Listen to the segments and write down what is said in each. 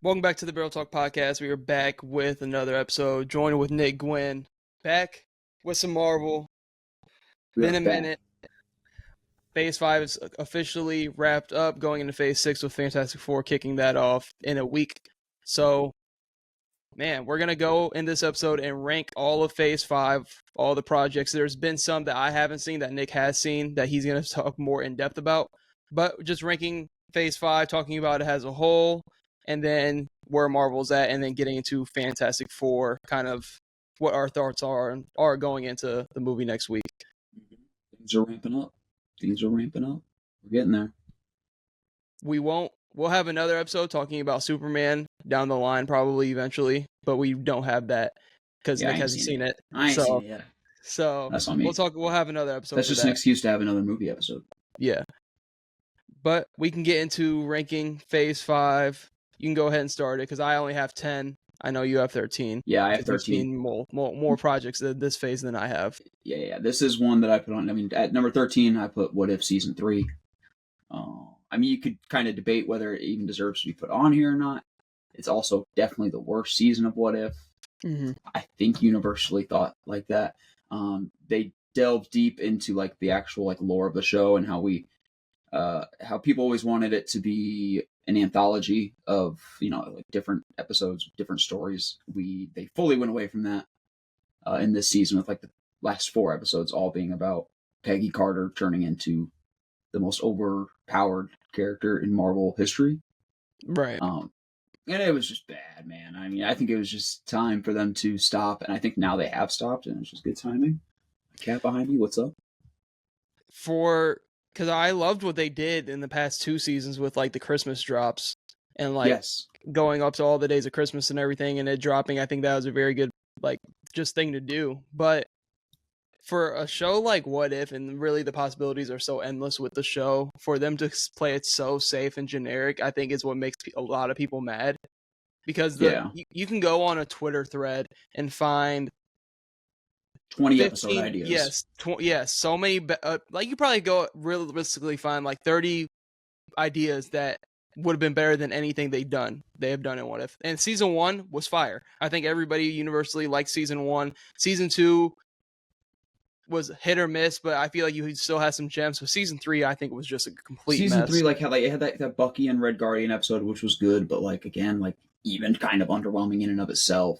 Welcome back to the Barrel Talk Podcast. We are back with another episode, joined with Nick Gwynn. Back with some Marvel. We Been are a back. minute. Phase 5 is officially wrapped up, going into Phase 6 with Fantastic Four kicking that off in a week. So, man, we're going to go in this episode and rank all of Phase 5, all the projects. There's been some that I haven't seen that Nick has seen that he's going to talk more in depth about. But just ranking Phase 5, talking about it as a whole, and then where Marvel's at, and then getting into Fantastic Four, kind of what our thoughts are going into the movie next week. Things are ramping up. We're getting there. We'll have another episode talking about Superman down the line, probably eventually, but we don't have that because Nick hasn't seen it. I ain't seen it yet. So That's on me. We'll have another episode. That's just an excuse to have another movie episode. Yeah. But we can get into ranking Phase 5. You can go ahead and start it because I only have 10. I know you have 13. Yeah, I have 13. More projects this phase than I have. Yeah. This is one that I put on. I mean, at number 13, I put What If Season 3. I mean, you could kind of debate whether it even deserves to be put on here or not. It's also definitely the worst season of What If. Mm-hmm. I think universally thought like that. They delved deep into like the actual like lore of the show and how people always wanted it to be an anthology of, like different episodes, different stories. They fully went away from that in this season with like the last 4 episodes all being about Peggy Carter turning into the most overpowered character in Marvel history. Right. And it was just bad, man. I mean, I think it was just time for them to stop, and I think now they have stopped, and it's just good timing. Cat behind me, what's up? Because I loved what they did in the past 2 seasons with like the Christmas drops and like going up to all the days of Christmas and everything and it dropping. I think that was a very good like just thing to do. But for a show like What If, and really the possibilities are so endless with the show, for them to play it so safe and generic, I think is what makes a lot of people mad. Because you can go on a Twitter thread and find 20 episode ideas. Yes, so many. Like you probably go realistically find like 30 ideas that would have been better than anything they have done in What If. And season 1 was fire. I think everybody universally liked season 1. Season 2 was hit or miss, but I feel like you still had some gems. But season 3, I think was just a complete season mess. 3, like how it had that Bucky and Red Guardian episode, which was good, but like again, like even kind of underwhelming in and of itself.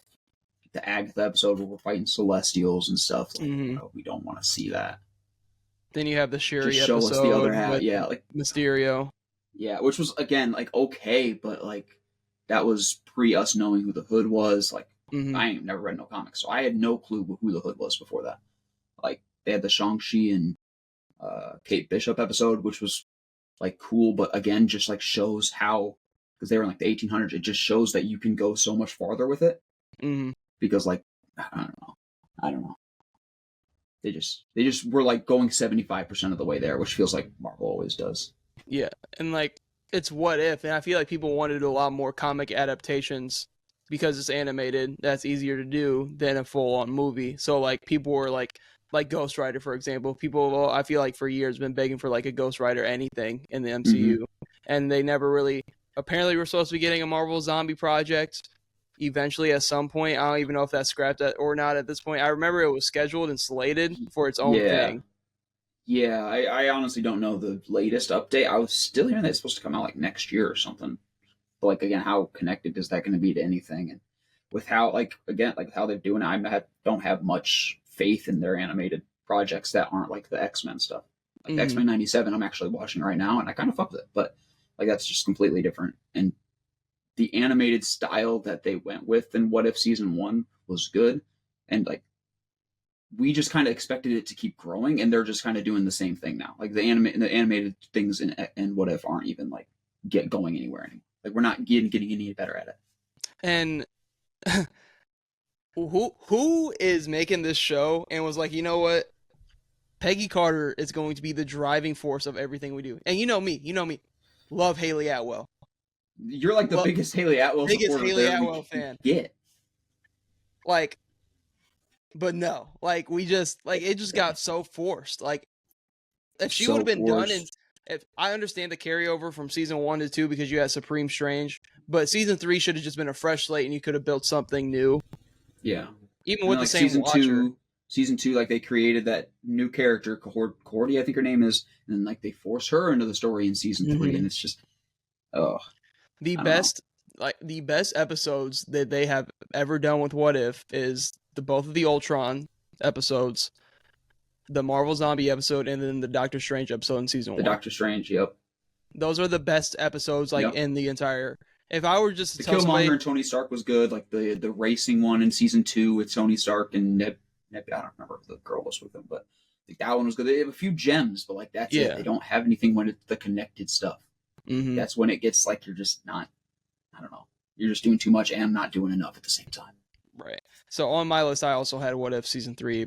The Agatha episode where we're fighting Celestials and stuff. Like, we don't want to see that. Then you have the Shuri just show episode. Us the other half. Yeah, like Mysterio. Yeah, which was again like okay, but like that was pre us knowing who the Hood was. Like I ain't never read no comics, so I had no clue who the Hood was before that. Like they had the Shang-Chi and Kate Bishop episode, which was like cool, but again, just like shows how, because they were in like the 1800s, it just shows that you can go so much farther with it. Because like I don't know. They just were like going 75% of the way there, which feels like Marvel always does. Yeah, and like it's What If, and I feel like people wanted to do a lot more comic adaptations because it's animated. That's easier to do than a full-on movie. So like people were like Ghost Rider, for example. People, I feel like for years been begging for like a Ghost Rider anything in the MCU, and they never really. Apparently, we're supposed to be getting a Marvel zombie project eventually at some point. I don't even know if that's scrapped or not at this point. I remember it was scheduled and slated for its own thing. Yeah, I honestly don't know the latest update. I was still hearing that it's supposed to come out like next year or something. But like again, how connected is that going to be to anything? And with how how they're doing it, I don't have much faith in their animated projects that aren't like the X-Men stuff. Like X-Men 97, I'm actually watching right now, and I kind of fuck with it. But like that's just completely different. And the animated style that they went with in What If Season 1 was good. And like, we just kind of expected it to keep growing, and they're just kind of doing the same thing now. Like the animated things in What If aren't even like going anywhere anymore. Like we're not getting any better at it. And who is making this show and was like, you know what? Peggy Carter is going to be the driving force of everything we do. And you know me, love Haley Atwell. You're like the biggest Haley Atwell fan. Yeah. Like, but no, like we just like it just got so forced. Like if she would have been done in if I understand the carryover from season 1 to 2 because you had Supreme Strange, but season 3 should have just been a fresh slate and you could have built something new, Yeah. even And then with the like same Watcher. season two, like they created that new character, Cordy, I think her name is, and then like they force her into the story in season 3, and it's just, oh, The I don't know. best, like the best episodes that they have ever done with What If is both of the Ultron episodes, the Marvel Zombie episode, and then the Doctor Strange episode in season The 1. Doctor Strange, yep, Those are the best episodes, like yep. in the entire. If I were just to The tell Killmonger somebody, and Tony Stark was good. Like the racing one in season 2 with Tony Stark and Neb, I don't remember if the girl was with him, but like that one was good. They have a few gems, but like that's it. yeah, They don't have anything when it's the connected stuff. mm-hmm. That's when it gets like you're just not. I don't know. You're just doing too much and not doing enough at the same time. Right. So on my list, I also had What If season 3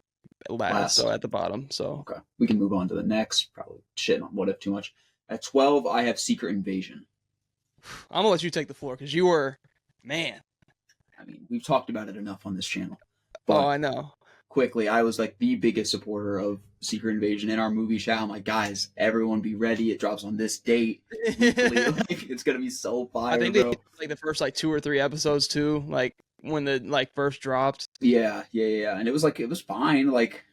last, so at the bottom. So okay, we can move on to the next. Probably shitting on What If too much. At 12, I have Secret Invasion. I'm gonna let you take the floor because you were, man. I mean, we've talked about it enough on this channel. Oh, But I know. quickly, I was like the biggest supporter of Secret Invasion in our movie chat. I'm like, guys, everyone be ready. It drops on this date. Like, it's gonna be so fire, I think they bro. did, like the first like 2 or 3 episodes too, like when the like first dropped. Yeah. And it was fine. Like,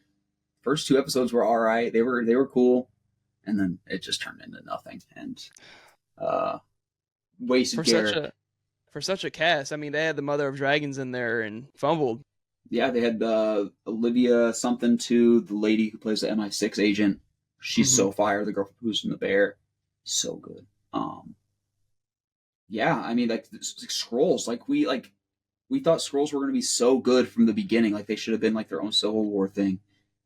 first 2 episodes were all right. They were cool, and then it just turned into nothing. And wasted For Garrett. such a cast. I mean, they had the Mother of Dragons in there and fumbled. Yeah, they had Olivia something too, the lady who plays the MI6 agent. She's so fire. The girl who's in the bear, so good. Yeah, I mean, like scrolls. We thought scrolls were going to be so good from the beginning. Like they should have been like their own Civil War thing.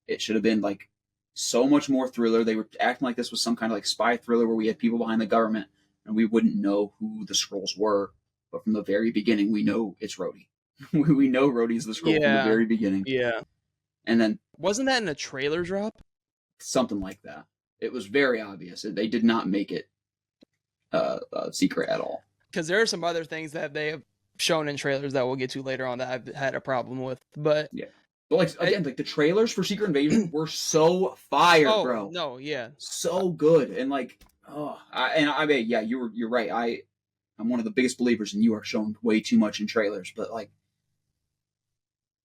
It should have been like so much more thriller. They were acting like this was some kind of like spy thriller where we had people behind the government and we wouldn't know who the scrolls were. But from the very beginning, we know it's Rhodey. We know Rhodey's the scroll from the very beginning. Yeah. And then wasn't that in a trailer drop? Something like that. It was very obvious. They did not make it secret at all. Because there are some other things that they have shown in trailers that we'll get to later on that I've had a problem with. But yeah. But like again, like the trailers for Secret Invasion were so fire, bro. No, yeah, so good, and like, I mean, yeah, you're right. I'm one of the biggest believers, and you are showing way too much in trailers. But like,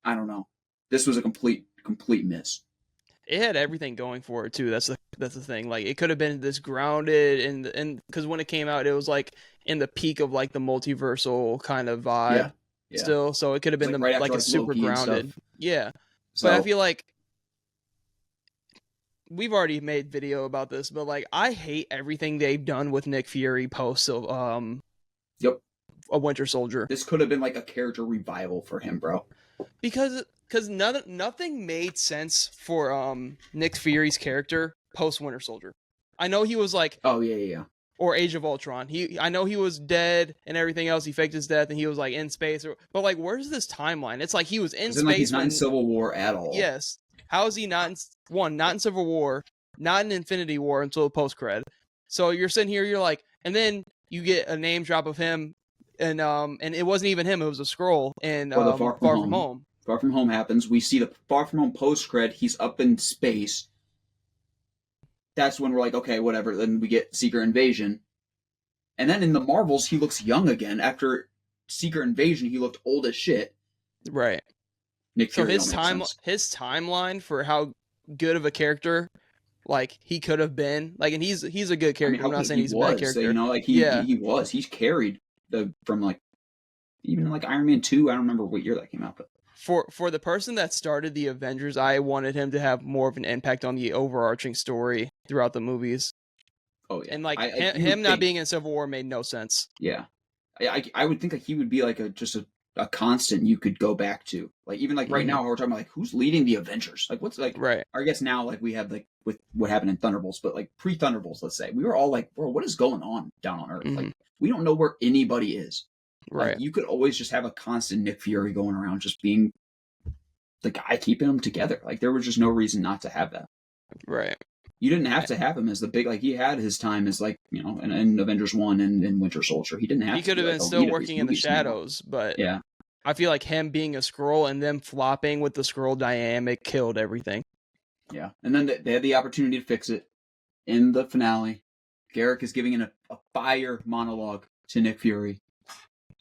I don't know, this was a complete miss. It had everything going for it too. That's the thing. Like it could have been this grounded and because when it came out, it was like in the peak of like the multiversal kind of vibe. Yeah. Still, so it could have been right like a super grounded. Yeah, so, but I feel like we've already made video about this, but like I hate everything they've done with Nick Fury post yep, a Winter Soldier. This could have been like a character revival for him, bro. Because nothing made sense for Nick Fury's character post Winter Soldier. I know he was like, oh yeah. Or Age of Ultron. I know he was dead and everything else. He faked his death and he was like in space. But like, where's this timeline? It's like he was in space. Like he's not in Civil War at all. Yes. How is he not in Civil War, not in Infinity War until post cred? So you're sitting here, you're like, and then you get a name drop of him, and it wasn't even him. It was a scroll in Far From Home. Far From Home happens. We see the Far From Home post cred. He's up in space. That's when we're like, okay, whatever. Then we get Secret Invasion. And then in the Marvels, he looks young again. After Secret Invasion, he looked old as shit. Right. Nick Fury, so his timeline for how good of a character like he could have been, like, and he's a good character. I mean, I'm not saying he's a bad character. You know, like he was. He's carried from like even like Iron Man 2. I don't remember what year that came out, but for the person that started the Avengers, I wanted him to have more of an impact on the overarching story throughout the movies. Oh yeah, and like him not being in Civil War made no sense. Yeah, I would think that he would be like just a constant you could go back to. Like even like right now we're talking about like who's leading the Avengers. Like what's like right. I guess now like we have like with what happened in Thunderbolts, but like pre Thunderbolts, let's say we were all like, bro, what is going on down on Earth? Like we don't know where anybody is. Right. Like, you could always just have a constant Nick Fury going around, just being the guy keeping them together. Like there was just no reason not to have that. Right. You didn't have to have him as the big, like he had his time as like, you know, in Avengers 1 and in Winter Soldier. He didn't have to. He could have been still working in the shadows, but yeah. I feel like him being a Skrull and them flopping with the Skrull dynamic killed everything. Yeah. And then they had the opportunity to fix it in the finale. Garrick is giving a fire monologue to Nick Fury.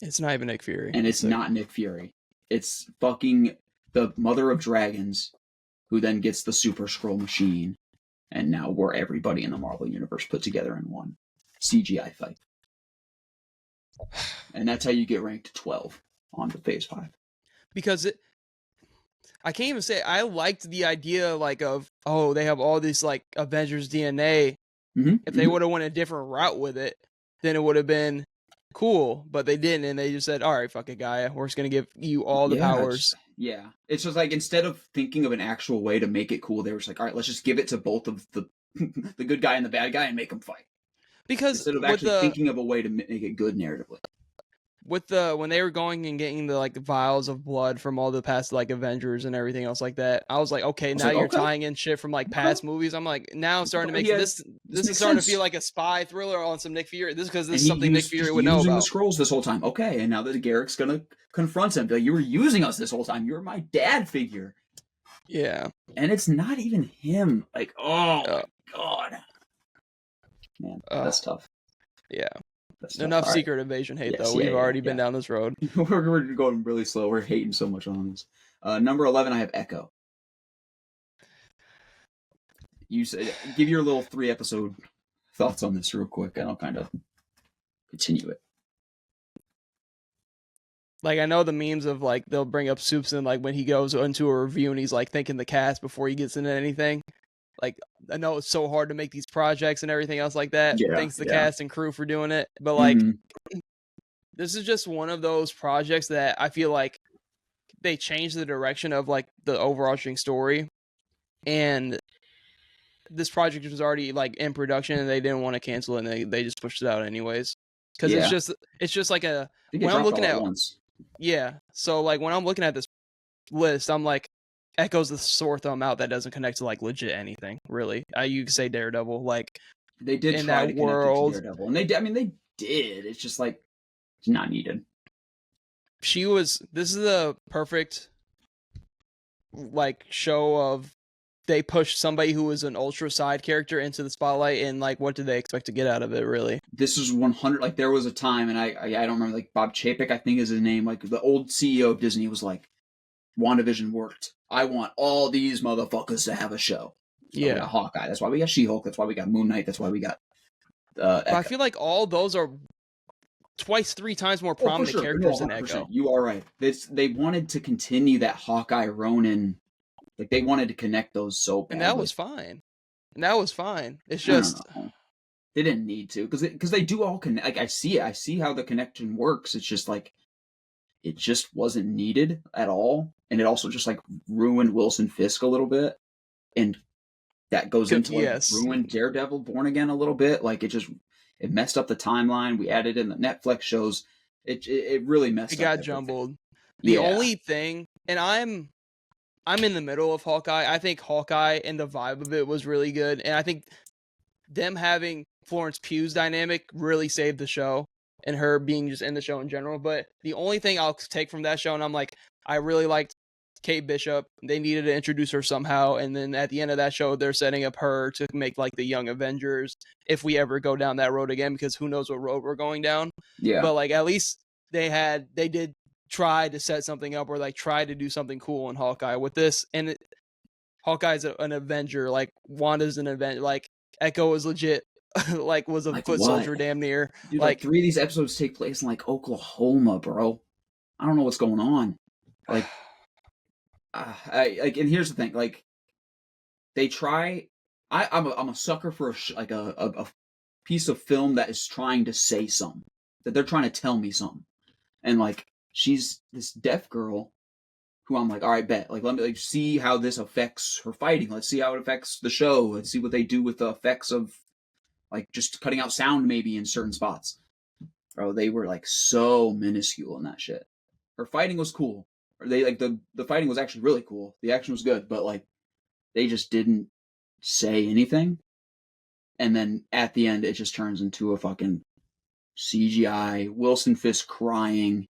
It's not even Nick Fury. And it's not Nick Fury. It's fucking the Mother of Dragons, who then gets the Super Scroll machine. And now we're everybody in the Marvel Universe put together in one CGI fight. And that's how you get ranked 12 on the Phase 5. Because I can't even say, I liked the idea, like, of, oh, they have all this, like, Avengers DNA. Mm-hmm. If they would have went a different route with it, then it would have been cool, but they didn't, and they just said, all right, fuck it, Gaia, we're just gonna give you all the powers. It's just like, instead of thinking of an actual way to make it cool, they were just like, all right, let's just give it to both of the the good guy and the bad guy and make them fight. Because instead of actually thinking of a way to make it good narratively. With when they were going and getting the like vials of blood from all the past like Avengers and everything else like that, I was like, okay, now you're tying in shit from like past movies. I'm like, now I'm starting to make this is starting to feel like a spy thriller on some Nick Fury. This is something Nick Fury would know about. Using the scrolls this whole time. Okay, and now that Garrick's gonna confront him, like, you were using us this whole time. You're my dad figure. Yeah, and it's not even him. Like, oh my god, man, that's tough. Yeah. Enough Secret Invasion hate, though. We've already been down this road. We're going really slow. We're hating so much on this. Number 11, I have Echo. You say, give your little 3-episode thoughts on this real quick, and I'll kind of continue it. Like, I know the memes of, like, they'll bring up Soups and, like, when he goes into a review and he's, like, thanking the cast before he gets into anything. Like, I know it's so hard to make these projects and everything else like that. Thanks to the cast and crew for doing it. But, like, this is just one of those projects that I feel like they changed the direction of, like, the overarching story. And this project was already, like, in production and they didn't want to cancel it and they just pushed it out anyways. Because it's just like a... When I'm looking at... Yeah. So, like, when I'm looking at this list, I'm like, Echo's the sore thumb out that doesn't connect to like legit anything, really. You could say Daredevil, like they did in try that to world. Connect it to Daredevil, and they did. It's just like it's not needed. This is the perfect like show of they pushed somebody who was an ultra side character into the spotlight, and like what did they expect to get out of it? Really, this is 100. Like there was a time, and I don't remember. Like Bob Chapek, I think is his name. Like the old CEO of Disney was like, WandaVision worked. I want all these motherfuckers to have a show. So we got Hawkeye. That's why we got She-Hulk. That's why we got Moon Knight. That's why we got Echo. I feel like all those are twice, 3 times more prominent characters than Echo. You are right. They wanted to continue that Hawkeye Ronin. Like they wanted to connect those so badly. And that was fine. It's just they didn't need to because they do all connect. Like I see it. I see how the connection works. It's just like it just wasn't needed at all. And it also just like ruined Wilson Fisk a little bit. And that goes into like ruined Daredevil Born Again a little bit. Like it messed up the timeline. We added in the Netflix shows. It really messed up. It got jumbled. The only thing, and I'm in the middle of Hawkeye. I think Hawkeye and the vibe of it was really good. And I think them having Florence Pugh's dynamic really saved the show. And her being just in the show in general. But the only thing I'll take from that show, and I'm like, I really liked Kate Bishop. They needed to introduce her somehow. And then at the end of that show, they're setting up her to make like the Young Avengers if we ever go down that road again, because who knows what road we're going down. Yeah. But like at least they did try to set something up or like try to do something cool in Hawkeye with this. And Hawkeye's an Avenger. Like Wanda's an Avenger. Like Echo is legit. Like was a foot soldier damn near. Dude, like 3 of these episodes take place in like Oklahoma, bro. I don't know what's going on. Like, and here's the thing. Like, they try. I'm a sucker for a piece of film that is trying to say something. That they're trying to tell me something. And like, she's this deaf girl who I'm like, all right, bet. Like, let me see how this affects her fighting. Let's see how it affects the show. Let's see what they do with the effects of. Like, just cutting out sound maybe in certain spots. Bro, they were, like, so minuscule in that shit. Her fighting was cool. Or they, like, the fighting was actually really cool. The action was good, but, like, they just didn't say anything. And then, at the end, it just turns into a fucking CGI, Wilson Fisk crying,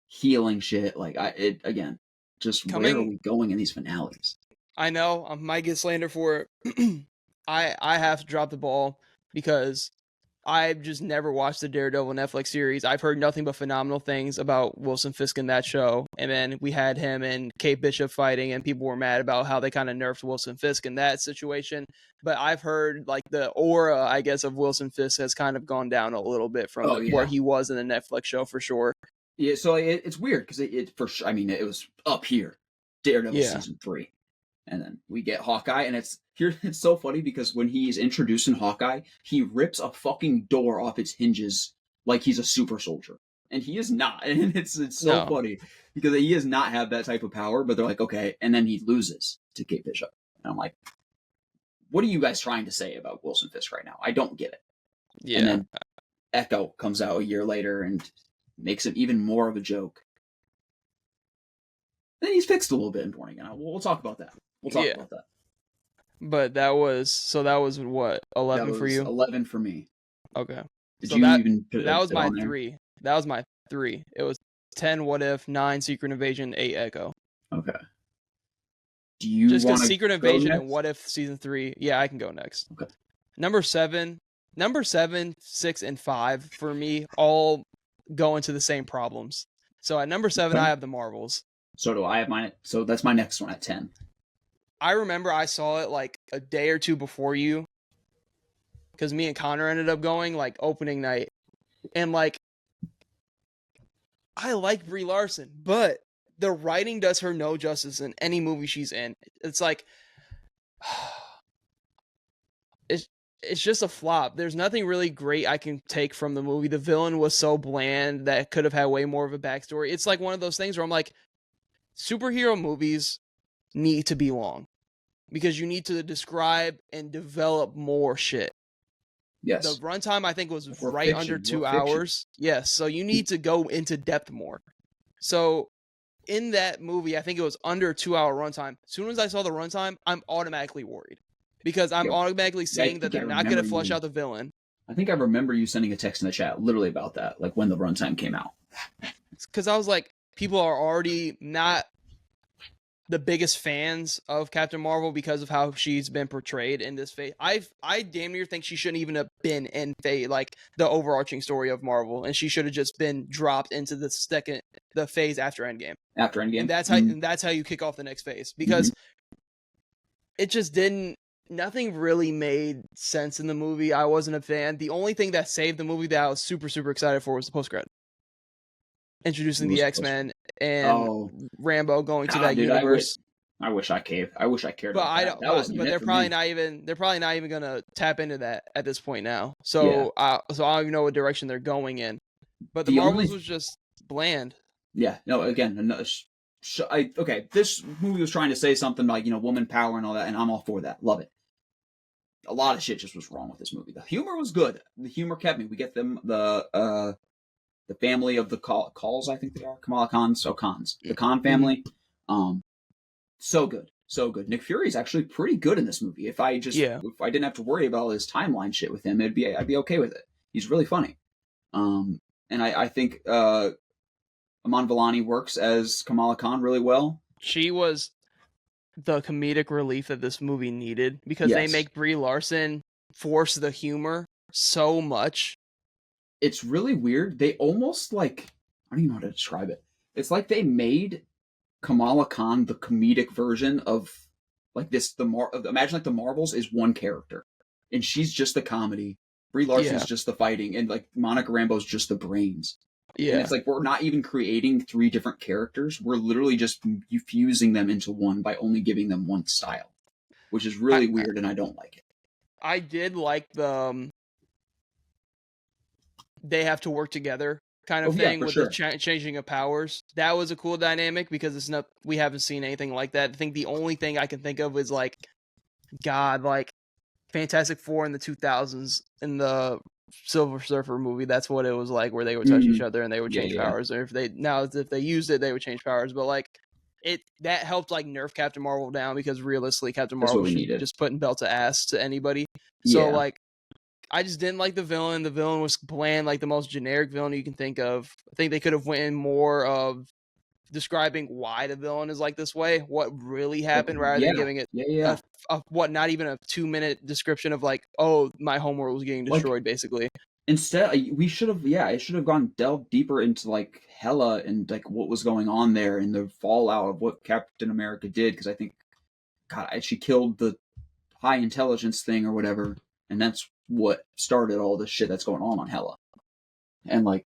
healing shit. Like, again, just where are we going in these finales? I know, I might get slandered for it. I have to drop the ball. because I've just never watched the Daredevil Netflix series. I've heard nothing but phenomenal things about Wilson Fisk in that show. And then we had him and Kate Bishop fighting, and people were mad about how they kind of nerfed Wilson Fisk in that situation. But I've heard like the aura, I guess, of Wilson Fisk has kind of gone down a little bit from where he was in the Netflix show for sure. Yeah, so it's weird because I mean, it was up here, Daredevil season 3, and then we get Hawkeye, and it's so funny because when he's introducing Hawkeye, he rips a fucking door off its hinges like he's a super soldier, and he is not, and it's so funny because he does not have that type of power. But they're like, okay, and then he loses to Kate Bishop, and I'm like, what are you guys trying to say about Wilson Fisk right now? I don't get it. Yeah, and then Echo comes out a year later and makes it even more of a joke. Then he's fixed a little bit in Born Again. We'll talk about that. We'll talk about that. But that was what, 11 for you? 11 for me. Okay. Did you even put that was my 3? That was my 3. It was 10 What If, 9 Secret Invasion, 8 Echo. Okay. Do you just because Secret Invasion and What If season 3? Yeah, I can go next. Okay. Number 7, 6, and 5 for me all go into the same problems. So at number 7, I have the Marvels. So do I have mine. So that's my next one at 10. I remember I saw it like a day or two before you, because me and Connor ended up going like opening night, and like I like Brie Larson, but the writing does her no justice in any movie she's in. It's like it's just a flop. There's nothing really great I can take from the movie. The villain was so bland that could have had way more of a backstory. It's like one of those things where I'm like, superhero movies need to be long because you need to describe and develop more shit. Yes. The runtime I think was right under 2 hours. Yes. So you need to go into depth more. So in that movie, I think it was under 2 hour runtime. As soon as I saw the runtime, I'm automatically worried because I'm automatically saying that they're not going to flesh out the villain. I think I remember you sending a text in the chat literally about that, like when the runtime came out. Because I was like, people are already not the biggest fans of Captain Marvel because of how she's been portrayed in this phase. I damn near think she shouldn't even have been in phase, like the overarching story of Marvel, and she should have just been dropped into the phase after Endgame. After Endgame, and that's how you kick off the next phase, because it just didn't. Nothing really made sense in the movie. I wasn't a fan. The only thing that saved the movie that I was super super excited for was the post credit, introducing the X-Men and Rambo going to that universe. I wish I cared. I wish I cared. But about that. But they're probably not even. They're probably not even gonna tap into that at this point now. So I don't even know what direction they're going in. But the Marvels was just bland. Yeah. No. Again, okay. This movie was trying to say something like woman power and all that, and I'm all for that. Love it. A lot of shit just was wrong with this movie. The humor was good. The humor kept me. We get them the family of the Calls, I think they are. Kamala Khan's, Khans. The Khan family. So good. So good. Nick Fury is actually pretty good in this movie. If I didn't have to worry about all this timeline shit with him, I'd be okay with it. He's really funny. And I think Iman Vellani works as Kamala Khan really well. She was the comedic relief that this movie needed, because they make Brie Larson force the humor so much. It's really weird. They almost I don't even know how to describe it. It's like they made Kamala Khan the comedic version of this. Imagine the Marvels is one character, and she's just the comedy. Brie Larson's just the fighting, and Monica Rambeau's just the brains. Yeah, and it's we're not even creating 3 different characters. We're literally just fusing them into one by only giving them one style, which is really weird, and I don't like it. I did like the they have to work together kind of thing with the changing of powers. That was a cool dynamic because we haven't seen anything like that. I think the only thing I can think of is Fantastic Four in the 2000s in the Silver Surfer movie. That's what it was like, where they would touch each other and they would change powers. Or if they used it, they would change powers. But that helped nerf Captain Marvel down, because realistically Captain Marvel should just putting belt to ass to anybody. So I just didn't like the villain. The villain was bland, the most generic villain you can think of. I think they could have went in more of describing why the villain is like this way, what really Like, happened, rather yeah, than giving it yeah. what, not even a 2-minute description of like, oh, my homeworld was getting Like, destroyed, basically. instead, we should have, yeah, it should have gone delved deeper into like Hela and like what was going on there and the fallout of what Captain America did. Because I think, God, she killed the high intelligence thing or whatever, and that's what started all this shit that's going on Hela. And like,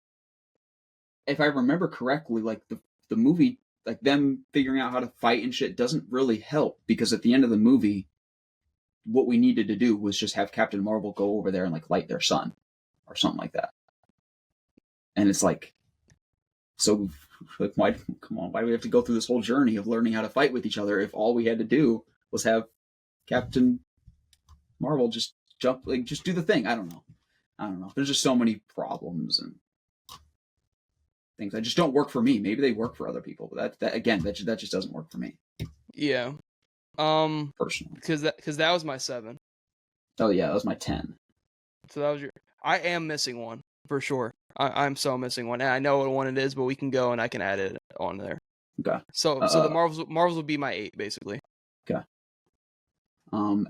if I remember correctly, like the movie, like them figuring out how to fight and shit doesn't really help because at the end of the movie, what we needed to do was just have Captain Marvel go over there and like light their sun or something like that. And it's like, so like, why? Come on, why do we have to go through this whole journey of learning how to fight with each other if all we had to do was have Captain Marvel just jump, like just do the thing? I don't know. I don't know. There's just so many problems and things that just don't work for me. Maybe they work for other people, but that again, that just doesn't work for me Yeah. personally. Because that was my 7. Oh yeah, that was my 10. So that was your. I am missing one for sure. I'm so missing one, and I know what one it is, but we can go and I can add it on there. Okay. So the Marvels would be my 8 basically. Okay.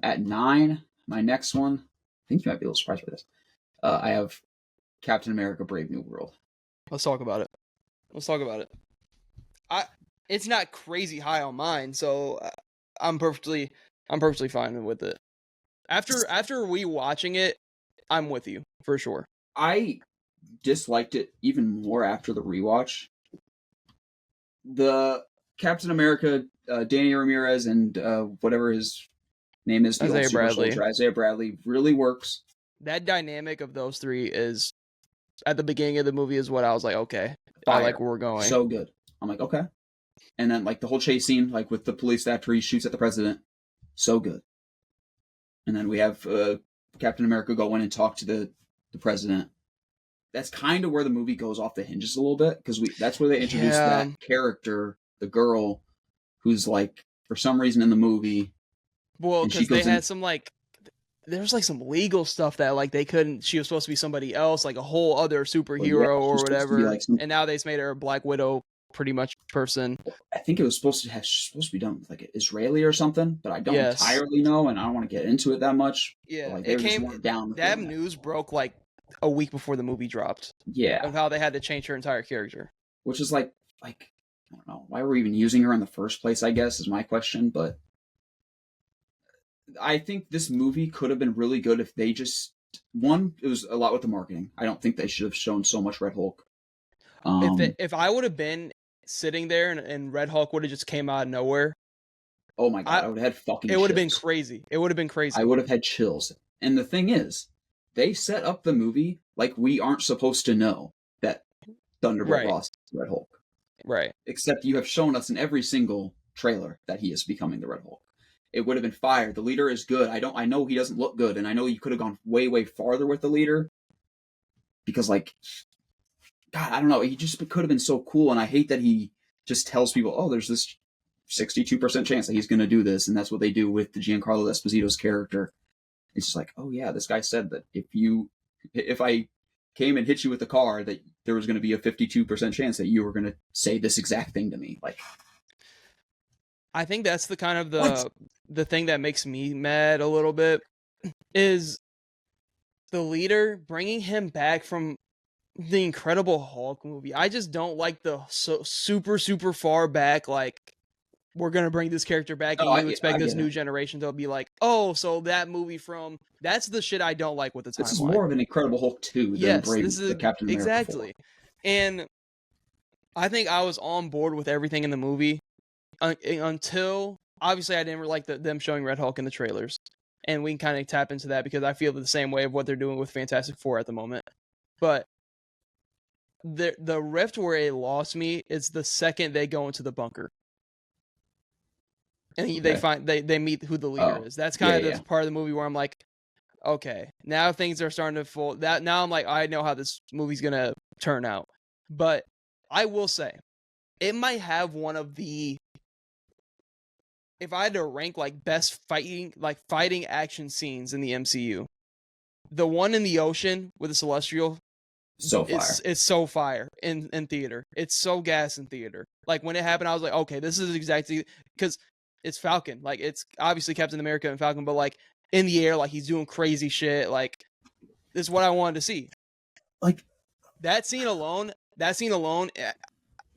At 9, my next one. I think you might be a little surprised by this. I have Captain America: Brave New World. Let's talk about it. It's not crazy high on mine, so I'm perfectly fine with it. After rewatching it, I'm with you for sure. I disliked it even more after the rewatch. The Captain America, Danny Ramirez, and whatever his name is, the Isaiah old super Bradley. soldier, Isaiah Bradley, really works. That dynamic of those three is at the beginning of the movie is what I was like, okay, Fire. I like where we're going. So good. I'm like, okay. And then like the whole chase scene, like with the police after he shoots at the president, so good. And then we have Captain America go in and talk to the president. That's kind of where the movie goes off the hinges a little bit because that's where they introduce that character, the girl, who's like for some reason in the movie. Well, because they had some like there's like some legal stuff that like they couldn't. She was supposed to be somebody else, like a whole other superhero or whatever. Like and now they've made her a Black Widow pretty much person. I think it was supposed to be done with like Israeli or something, but I don't entirely know, and I don't want to get into it that much. Yeah, like, it came down. That news broke like a week before the movie dropped. Yeah, of how they had to change her entire character, which is like I don't know why we're even using her in the first place. I guess is my question, but I think this movie could have been really good if they just it was a lot with the marketing. I don't think they should have shown so much Red Hulk. If I would have been sitting there and Red Hulk would have just came out of nowhere, oh my god, I would have had fucking. It would have been crazy. It would have been crazy. I would have had chills. And the thing is, they set up the movie like we aren't supposed to know that Thunderbolt Ross is Red Hulk. Right. Except you have shown us in every single trailer that he is becoming the Red Hulk. It would have been fire. The leader is good. I know he doesn't look good, and I know you could have gone way, way farther with the leader. Because like God, I don't know. He just could have been so cool, and I hate that he just tells people, "Oh, there's this 62% chance that he's going to do this," and that's what they do with the Giancarlo Esposito's character. It's just like, oh yeah, this guy said that if I came and hit you with the car, that there was going to be a 52% chance that you were going to say this exact thing to me. Like, I think that's the kind of the thing that makes me mad a little bit is the leader bringing him back from the Incredible Hulk movie. I just don't like the super far back, like we're gonna bring this character back and you expect this new generation to be like, oh, so that movie from that's the shit I don't like with the timeline. This is more of an Incredible Hulk 2 than the Captain America exactly 4. And I think I was on board with everything in the movie until obviously I didn't like them showing Red Hulk in the trailers, and we can kind of tap into that because I feel the same way of what they're doing with Fantastic Four at the moment. But the rift where it lost me is the second they go into the bunker and they meet who the leader is. That's kind of the part of the movie where I'm like, okay, now things are starting to fall. Now I'm like, I know how this movie's gonna turn out. But I will say, it might have one of the, if I had to rank like best fighting action scenes in the MCU, the one in the ocean with the Celestial So fire. It's so fire in theater. It's so gas in theater. Like when it happened, I was like, okay, this is exactly because it's Falcon. Like it's obviously Captain America and Falcon, but like in the air, like he's doing crazy shit. Like this is what I wanted to see. Like that scene alone,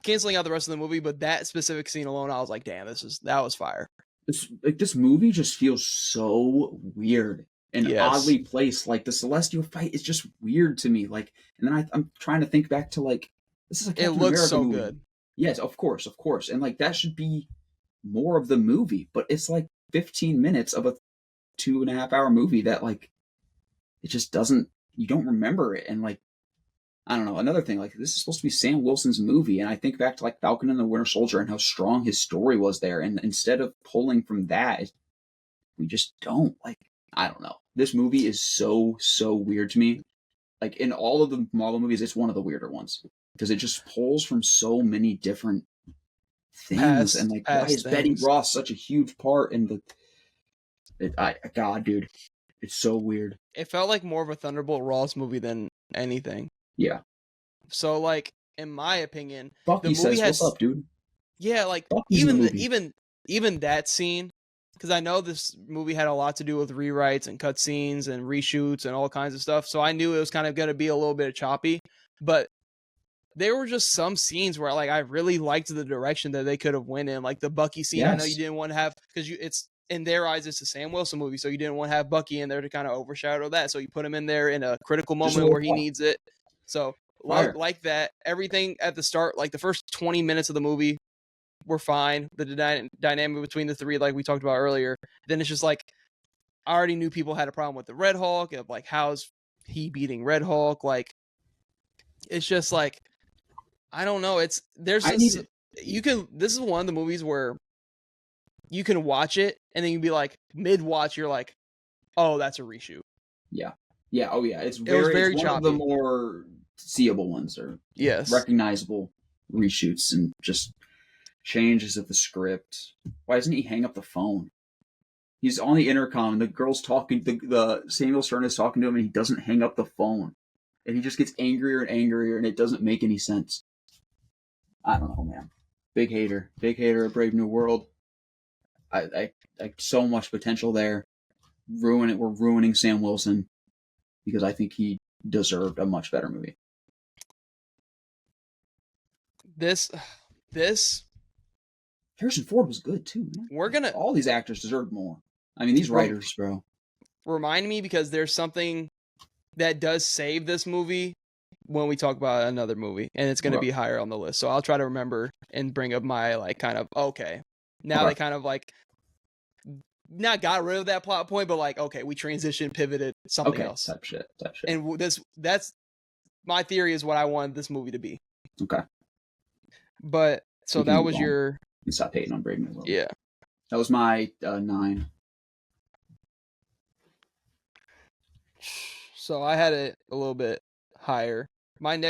canceling out the rest of the movie, but that specific scene alone, I was like, damn, that was fire. this movie just feels so weird and Yes. oddly placed. Like the Celestial fight is just weird to me. Like, and then I'm trying to think back to like this is a Captain It looks America so movie. good. Yes, of course, and like that should be more of the movie, but it's like 15 minutes of a 2.5 hour movie that like it just doesn't. You don't remember it, and like I don't know. Another thing, like this is supposed to be Sam Wilson's movie, and I think back to like Falcon and the Winter Soldier and how strong his story was there, and instead of pulling from that, we just don't like. I don't know. This movie is so weird to me. Like in all of the Marvel movies, it's one of the weirder ones because it just pulls from so many different things, and like why is Betty Ross such a huge part in the? God, dude, it's so weird. It felt like more of a Thunderbolt Ross movie than anything. Yeah. So like, in my opinion, Bucky the movie says, has, "What's up, dude?" Yeah, like Bucky's even that scene, because I know this movie had a lot to do with rewrites and cutscenes and reshoots and all kinds of stuff. So I knew it was kind of going to be a little bit choppy, but there were just some scenes where like I really liked the direction that they could have went in. Like the Bucky scene, yes. I know you didn't want to have because it's in their eyes it's a Sam Wilson movie, so you didn't want to have Bucky in there to kind of overshadow that. So you put him in there in a critical moment where he needs it. So like that, everything at the start, like the first 20 minutes of the movie were fine. The dynamic between the three, like we talked about earlier. Then it's just like I already knew people had a problem with the Red Hulk. Of like, how's he beating Red Hulk? Like, it's just like I don't know. This is one of the movies where you can watch it and then you'd be like mid-watch, you're like, oh, that's a reshoot. Yeah. Oh yeah. It was very choppy. One of the more seeable ones or recognizable reshoots and just changes of the script. Why doesn't he hang up the phone? He's on the intercom and the girl's talking, the Samuel Stern is talking to him and he doesn't hang up the phone. And he just gets angrier and angrier and it doesn't make any sense. I don't know, man. Big hater of Brave New World. I so much potential there. We're ruining Sam Wilson because I think he deserved a much better movie. This Harrison Ford was good too, man. All these actors deserved more. I mean, these writers, bro. Remind me because there's something that does save this movie when we talk about another movie, and it's going to be higher on the list. So I'll try to remember and bring up my like kind of they kind of like not got rid of that plot point, but like we transitioned, pivoted something else. Type shit. And that's my theory is what I wanted this movie to be. Okay. But so that was your. You stop hating on Brave New World. Yeah. That was my 9. So I had it a little bit higher. What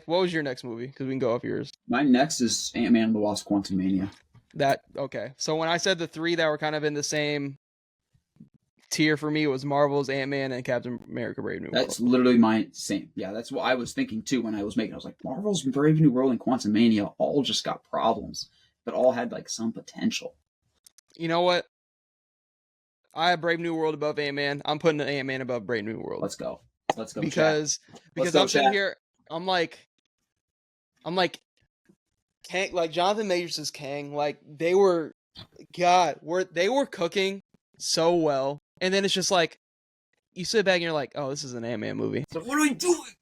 was your next movie? Because we can go off yours. My next is Ant-Man and the Wasp: Quantumania. So when I said the 3 that were kind of in the same tier for me, it was Marvel's Ant-Man and Captain America: Brave New World. That's literally my same. Yeah, that's what I was thinking too when I was making it. I was like, Marvel's Brave New World and Quantumania all just got problems, but all had like some potential. You know what? I have Brave New World above Ant-Man. I'm putting Ant-Man above Brave New World. Let's go. Because I'm sitting here, I'm like Kang, like Jonathan Majors' Kang, like they were cooking so well, and then it's just like you sit back and you're like, oh, this is an Ant-Man movie. So what are we doing?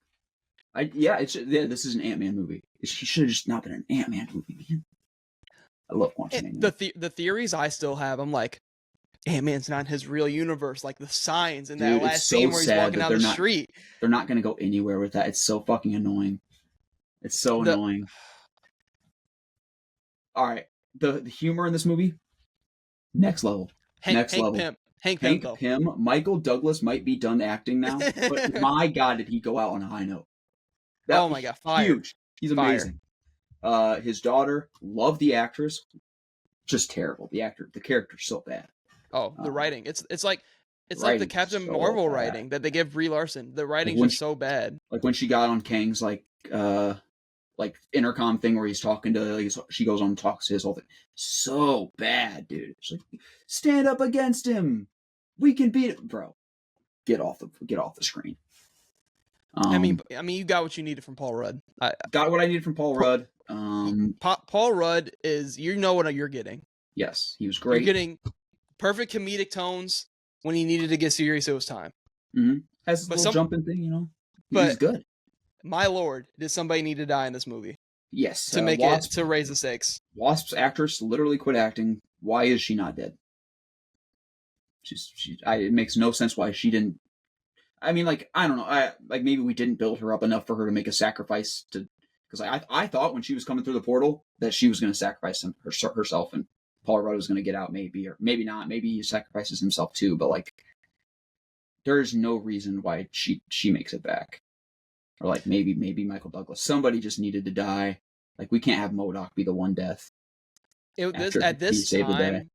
This is an Ant-Man movie. It should have just not been an Ant-Man movie, man. I love Quantumania. The theories I still have, I'm like, Ant-Man's not in his real universe, like the signs in that last scene where he's walking down the street. They're not going to go anywhere with that. It's so fucking annoying. It's so annoying. All right, the humor in this movie, next level. Hank Pym. Michael Douglas might be done acting now, but my God, did he go out on a high note? Oh my God, fire. Huge. He's amazing. His daughter, love the actress, just terrible. The character's so bad. Oh, the writing. It's like It's like the Writing's Captain so Marvel bad. writing that they give Brie Larson. The Like writing's when just so bad. when she got on Kang's like intercom thing where he's talking to she goes on and talks to his whole thing. So bad, dude. She's like, stand up against him. We can beat it, bro. Get off the screen. I mean, you got what you needed from Paul Rudd. Got what I needed from Paul Rudd. Paul Rudd is, you know what you're getting. Yes, he was You're great. getting perfect comedic tones when he needed to get serious. It was time. Mm-hmm. Has a little jumping thing, you know. He's good. My lord, did somebody need to die in this movie? Yes, to make Wasp, to raise the stakes. Wasp's actress literally quit acting. Why is she not dead? It makes no sense why she didn't. I mean, like, I don't know. Maybe we didn't build her up enough for her to make a sacrifice to. Because I thought when she was coming through the portal that she was going to sacrifice herself and Paul Rudd was going to get out, maybe, or maybe not. Maybe he sacrifices himself too. But like, there's no reason why she makes it back. Or like maybe Michael Douglas. Somebody just needed to die. Like, we can't have MODOK be the one death. At this time,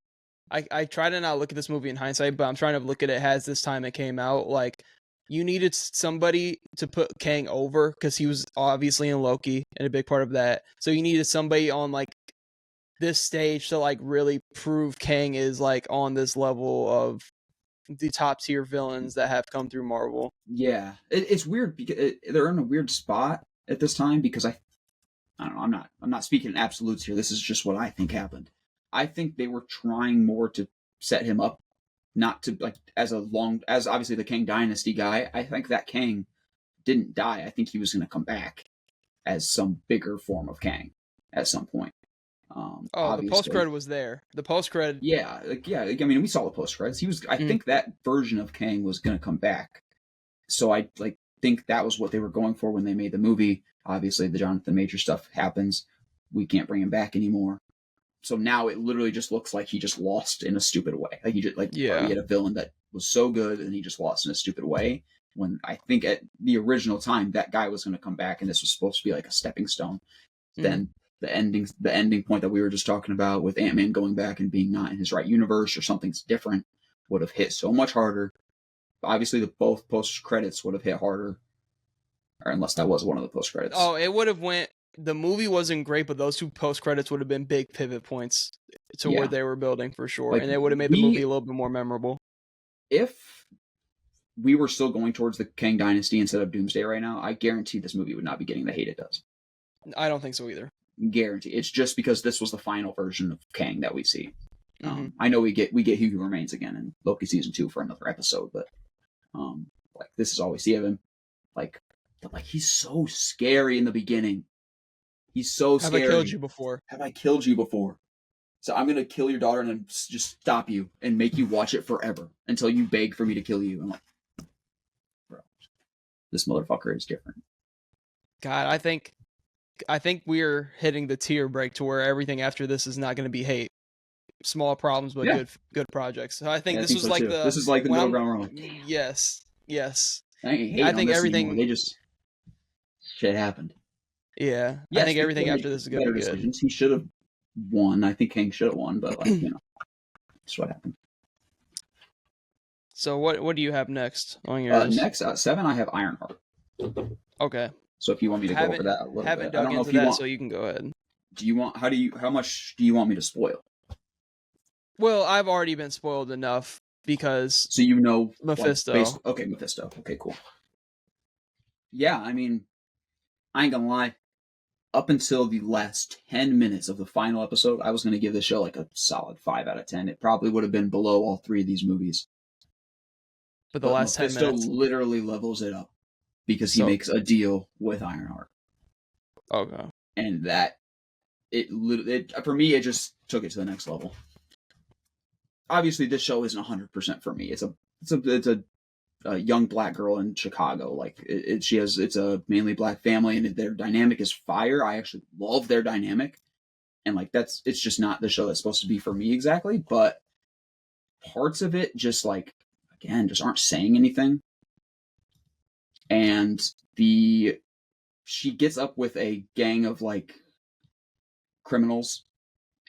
I try to not look at this movie in hindsight, but I'm trying to look at it as this time it came out. Like, you needed somebody to put Kang over because he was obviously in Loki and a big part of that. So you needed somebody on like this stage to like really prove Kang is like on this level of the top tier villains that have come through Marvel. Yeah, it's weird because they're in a weird spot at this time because I don't know. I'm not speaking in absolutes here. This is just what I think happened. I think they were trying more to set him up, not to like as obviously the Kang Dynasty guy. I think that Kang didn't die. I think he was going to come back as some bigger form of Kang at some point. The post credit was there. The post credit, yeah. I mean, we saw the post credits. He was. I think that version of Kang was going to come back. So I think that was what they were going for when they made the movie. Obviously, the Jonathan Major stuff happens. We can't bring him back anymore. So now it literally just looks like he just lost in a stupid way. Like he had a villain that was so good and he just lost in a stupid way. When I think at the original time that guy was going to come back and this was supposed to be like a stepping stone. Then the ending point that we were just talking about with Ant-Man going back and being not in his right universe or something's different would have hit so much harder. Obviously, both post credits would have hit harder, or unless that was one of the post credits. Oh, it would have went. The movie wasn't great, but those two post credits would have been big pivot points to where they were building for sure, and it would have made the movie a little bit more memorable. If we were still going towards the Kang Dynasty instead of Doomsday right now, I guarantee this movie would not be getting the hate it does. I don't think so either. Guarantee. It's just because this was the final version of Kang that we see. I know we get He Who Remains again in Loki season 2 for another episode, but like this is all we see of him. But he's so scary in the beginning. He's so scary. Have I killed you before? Have I killed you before? So I'm gonna kill your daughter and then just stop you and make you watch it forever until you beg for me to kill you. I'm like, bro, this motherfucker is different. God, I think we're hitting the tier break to where everything after this is not going to be hate. Small problems, but good projects. So I think this was like this is like the middle ground wrong. Yes. I think everything anymore. They just shit happened. Yeah, I think everything after this is going to be good. Decisions. He should have won. I think Kang should have won, but that's what happened. So what do you have next on yours? Next 7, I have Ironheart. Okay. So if you want me to go over that a little bit, I don't know if you want. So you can go ahead. Do you want? How much do you want me to spoil? Well, I've already been spoiled enough because. So you know Mephisto. Mephisto. Okay, cool. Yeah, I mean, I ain't gonna lie. Up until the last 10 minutes of the final episode, I was going to give this show like a solid 5 out of 10. It probably would have been below all 3 of these movies. But the last Mephisto 10 minutes literally levels it up because he makes a deal with Ironheart. Okay. And that, it for me, it just took it to the next level. Obviously, this show isn't 100% for me. It's a young black girl in Chicago. Like it's a mainly black family, and their dynamic is fire. I actually love their dynamic, and like it's just not the show that's supposed to be for me exactly. But parts of it just just aren't saying anything. And she gets up with a gang of like criminals,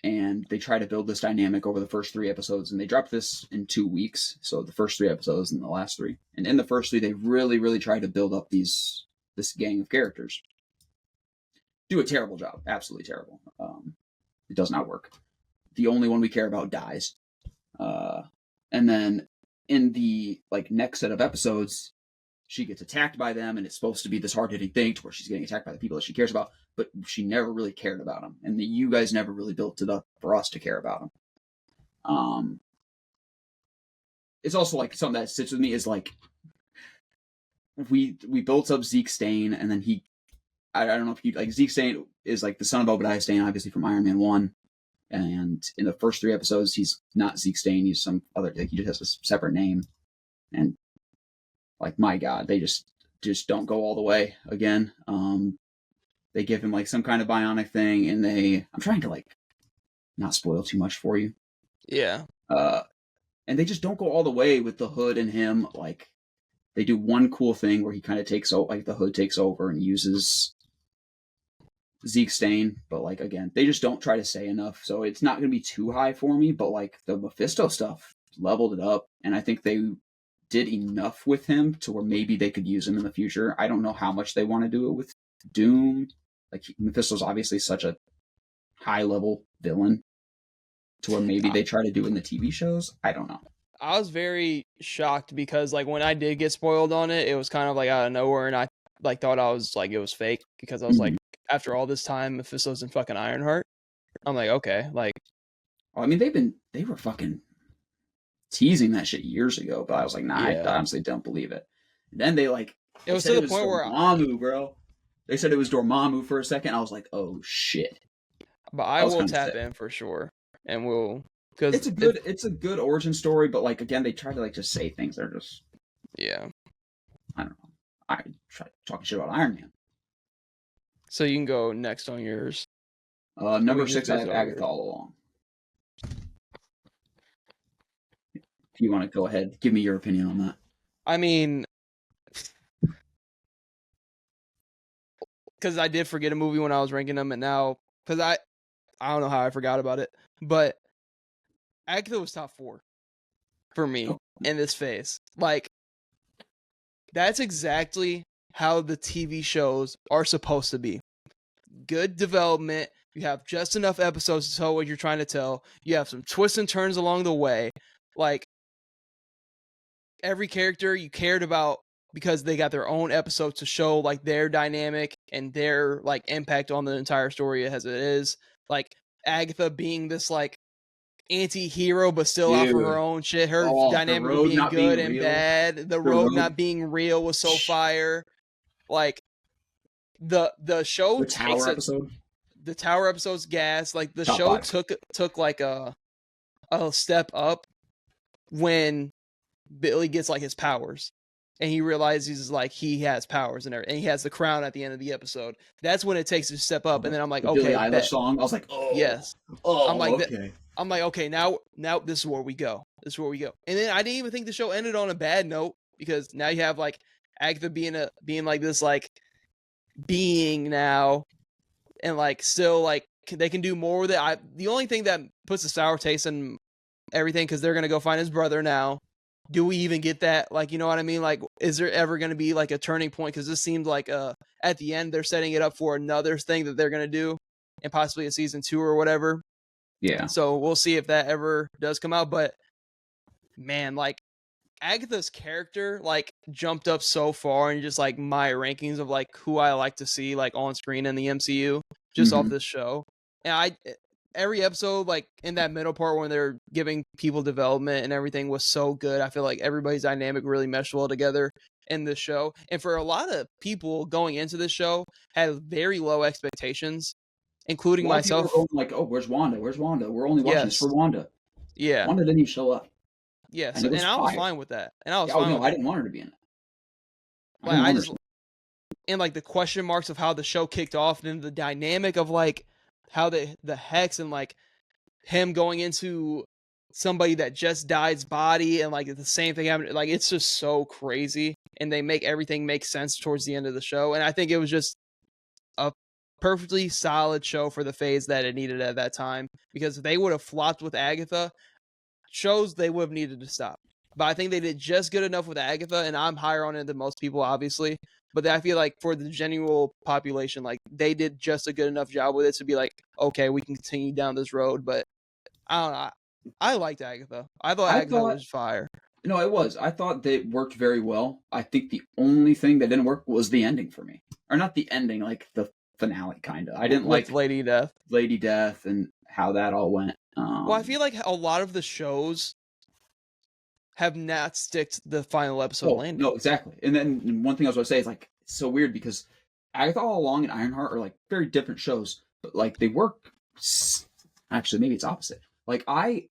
and they try to build this dynamic over the first 3 episodes, and they dropped this in 2 weeks. So the first 3 episodes and the last 3, and in the first 3, they really, really try to build up this gang of characters. Do a terrible job, absolutely terrible. It does not work. The only one we care about dies, and then in the next set of episodes, she gets attacked by them, and it's supposed to be this hard-hitting thing to where she's getting attacked by the people that she cares about, but she never really cared about them, and you guys never really built it up for us to care about them. It's also something that sits with me is we built up Zeke Stane, and then I don't know if you Zeke Stane is the son of Obadiah Stane, obviously from Iron Man 1. And in the first 3 episodes, he's not Zeke Stane. He's some other. He just has a separate name. And my God, they just don't go all the way again. They give him some kind of bionic thing, and I'm trying to not spoil too much for you. Yeah. And they just don't go all the way with the Hood and him. They do one cool thing where he kind of takes the Hood takes over and uses Zeke Stane, but again, they just don't try to say enough, so it's not going to be too high for me. But the Mephisto stuff leveled it up, and I think they did enough with him to where maybe they could use him in the future. I don't know how much they want to do it with Doom. Mephisto's obviously such a high level villain to where maybe they try to do it in the TV shows. I don't know. I was very shocked because when I did get spoiled on it, it was kind of out of nowhere, and I thought I was it was fake because I was after all this time, Mephisto's in fucking Ironheart. I'm okay, I mean, they were fucking teasing that shit years ago, but I was nah, yeah. I honestly don't believe it. And then they it was to the point where Dormammu, bro. They said it was Dormammu for a second. I was oh shit. But I will tap in for sure, and we'll because it's a good origin story, but again, they try to just say things that are just I don't know. I try talking shit about Iron Man. So you can go next on yours. Number 6, I have Agatha all along. If you want to go ahead, give me your opinion on that. I mean, because I did forget a movie when I was ranking them, and now because I don't know how I forgot about it, but Agatha was top 4 for me in this phase. That's exactly how the TV shows are supposed to be. Good development. You have just enough episodes to tell what you're trying to tell. You have some twists and turns along the way. Every character you cared about because they got their own episode to show their dynamic and their impact on the entire story as it is. Agatha being this anti-hero but still out for her own shit. Her dynamic being good and bad. The road not being real was so fire. The show the Tower episode. The Tower episode's gas. The Top show 5. took a step up when Billy gets his powers. And he realizes he has powers and everything. And he has the crown at the end of the episode. That's when it takes a step up. And then I'm the okay. Billie Eilish song. I was oh. Yes. Oh, I'm okay. I'm okay, now this is where we go. This is where we go. And then I didn't even think the show ended on a bad note because now you have Agatha being this being now, and still they can do more with it. The only thing that puts a sour taste in everything because they're gonna go find his brother now. Do we even get that? You know what I mean? Is there ever gonna be a turning point? Because this seemed at the end they're setting it up for another thing that they're gonna do, and possibly a season 2 or whatever. Yeah. So we'll see if that ever does come out. But man, Agatha's character jumped up so far in just my rankings of who I like to see on screen in the MCU just off this show. And every episode in that middle part when they're giving people development and everything was so good. I feel everybody's dynamic really meshed well together in this show. And for a lot of people going into this show had very low expectations, including myself. People were going oh, where's Wanda? Where's Wanda? We're only watching this for Wanda. Yeah. Wanda didn't even show up. Yes, and I was fine with that. And I was fine. I didn't want her to be in it. I just and the question marks of how the show kicked off and the dynamic of how the Hex and him going into somebody that just died's body and the same thing happened. It's just so crazy, and they make everything make sense towards the end of the show. And I think it was just a perfectly solid show for the phase that it needed at that time. Because if they would have flopped with Agatha, shows they would have needed to stop. But I think they did just good enough with Agatha, and I'm higher on it than most people, obviously. But I feel like for the general population, like they did just a good enough job with it to be like, okay, we can continue down this road. But I don't know. I liked Agatha. I thought I Agatha thought was fire. no, it was. I thought that it worked very well. I think the only thing that didn't work was the ending for me, or not the ending, like the finale, kind of. I didn't With like Lady Death. Lady Death and how that all went. Well, I feel like a lot of the shows have not sticked the final episode Oh landing. no, exactly. And then one thing I was going to say is like it's so weird because Agatha All Along and Ironheart are like very different shows, but like they work. Actually, maybe it's opposite. Like I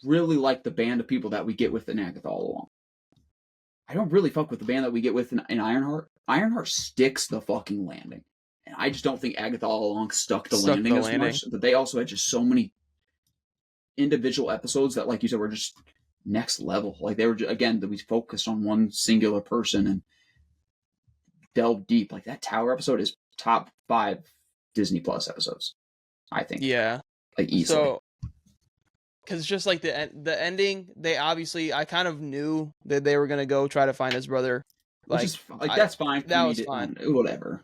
really like the band of people that we get with in Agatha All Along. I don't really fuck with the band that we get with in Ironheart. Ironheart sticks the fucking landing. And I just don't think Agatha All Along stuck the landing as much. But they also had just so many individual episodes that, like you said, were just next level. Like they were, again, that we focused on one singular person and delved deep. Like that Tower episode is top 5 Disney Plus episodes, I think. Yeah. Like easily. So, because just like the ending, they obviously, I kind of knew that they were gonna go try to find his brother. Which is like that's fine. That was fine. Whatever.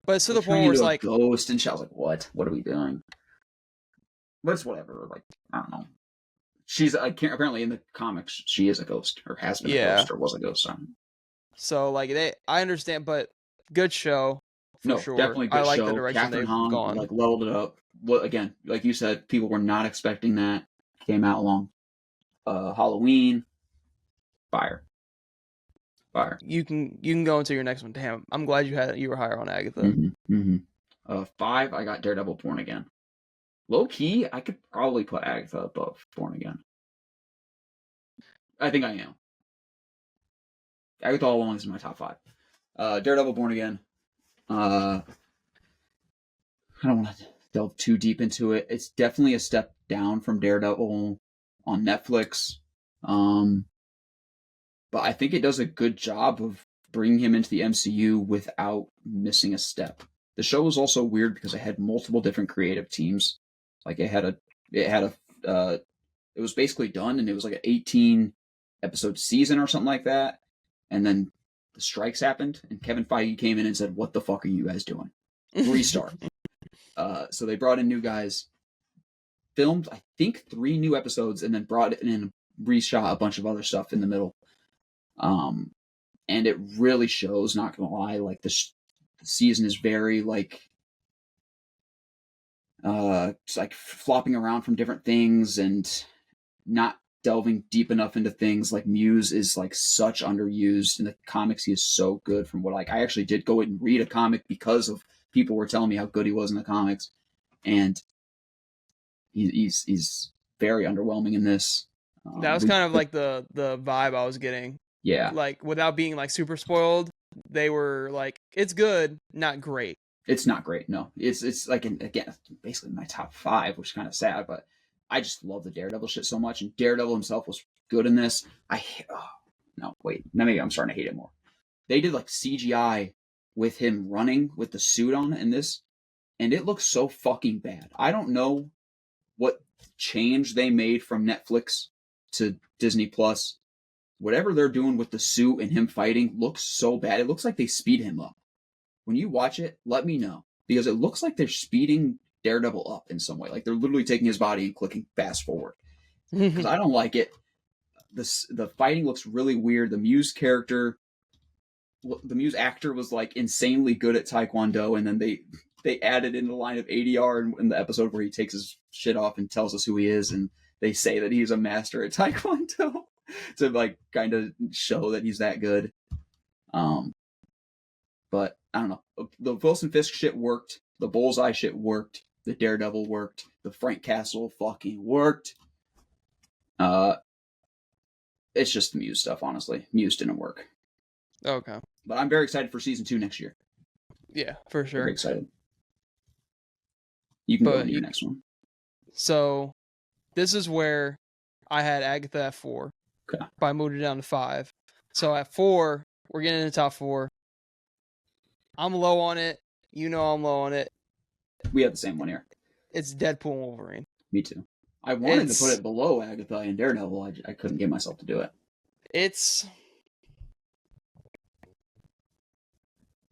But it's to the point where it's like ghost, and I was like, "What? What are we doing?" But it's whatever. Like I don't know. She's apparently in the comics. She is a ghost, or has been a ghost, or was a ghost. So like I understand, but good show for sure. Definitely good I like show. the direction Catherine they've Hahn, gone. like leveled it up. Well, again, like you said, people were not expecting that. Came out along. Halloween. Fire. You can go into your next one. Damn, I'm glad you were higher on Agatha. 5, I got Daredevil Born Again. Low key, I could probably put Agatha above Born Again. I think I am. Agatha All Along is in my top 5. Daredevil Born Again. I don't want to delve too deep into it. It's definitely a step down from Daredevil on Netflix. But I think it does a good job of bringing him into the MCU without missing a step. The show was also weird because it had multiple different creative teams. Like it was basically done, and it was like an 18 episode season or something like that. And then the strikes happened, and Kevin Feige came in and said, "What the fuck are you guys doing? Restart." So they brought in new guys, filmed I think 3 new episodes, and then brought in and reshot a bunch of other stuff in the middle. And it really shows. Not gonna lie, like the season is very like it's like flopping around from different things and not delving deep enough into things. Like Muse is like such underused in the comics. He is so good. From what I actually did go and read a comic because of people were telling me how good he was in the comics, and he's very underwhelming in this. That was kind of like the vibe I was getting. Yeah. Like without being like super spoiled, they were like, it's good, not great. It's not great. No, it's like again basically my top 5, which is kind of sad, but I just love the Daredevil shit so much, and Daredevil himself was good in this. No, wait, now maybe I'm starting to hate it more. They did like CGI with him running with the suit on in this, and it looks so fucking bad. I don't know what change they made from Netflix to Disney Plus. Whatever they're doing with the suit and him fighting looks so bad. It looks like they speed him up. When you watch it, let me know, because it looks like they're speeding Daredevil up in some way. Like they're literally taking his body and clicking fast forward. Because I don't like it. The fighting looks really weird. The Muse actor was like insanely good at Taekwondo, and then they added in the line of ADR in the episode where he takes his shit off and tells us who he is, and they say that he's a master at Taekwondo to like kind of show that he's that good. But I don't know. The Wilson Fisk shit worked. The Bullseye shit worked. The Daredevil worked. The Frank Castle fucking worked. It's just the Muse stuff, honestly. Muse didn't work. Okay. But I'm very excited for season 2 next year. Yeah, for sure. Very excited. You can go into your next one. So, this is where I had Agatha at 4. Okay. But I moved it down to 5. So at 4, we're getting in the top 4. I'm low on it. You know I'm low on it. We have the same one here. It's Deadpool and Wolverine. Me too. I wanted to put it below Agatha and Daredevil. I couldn't get myself to do it. It's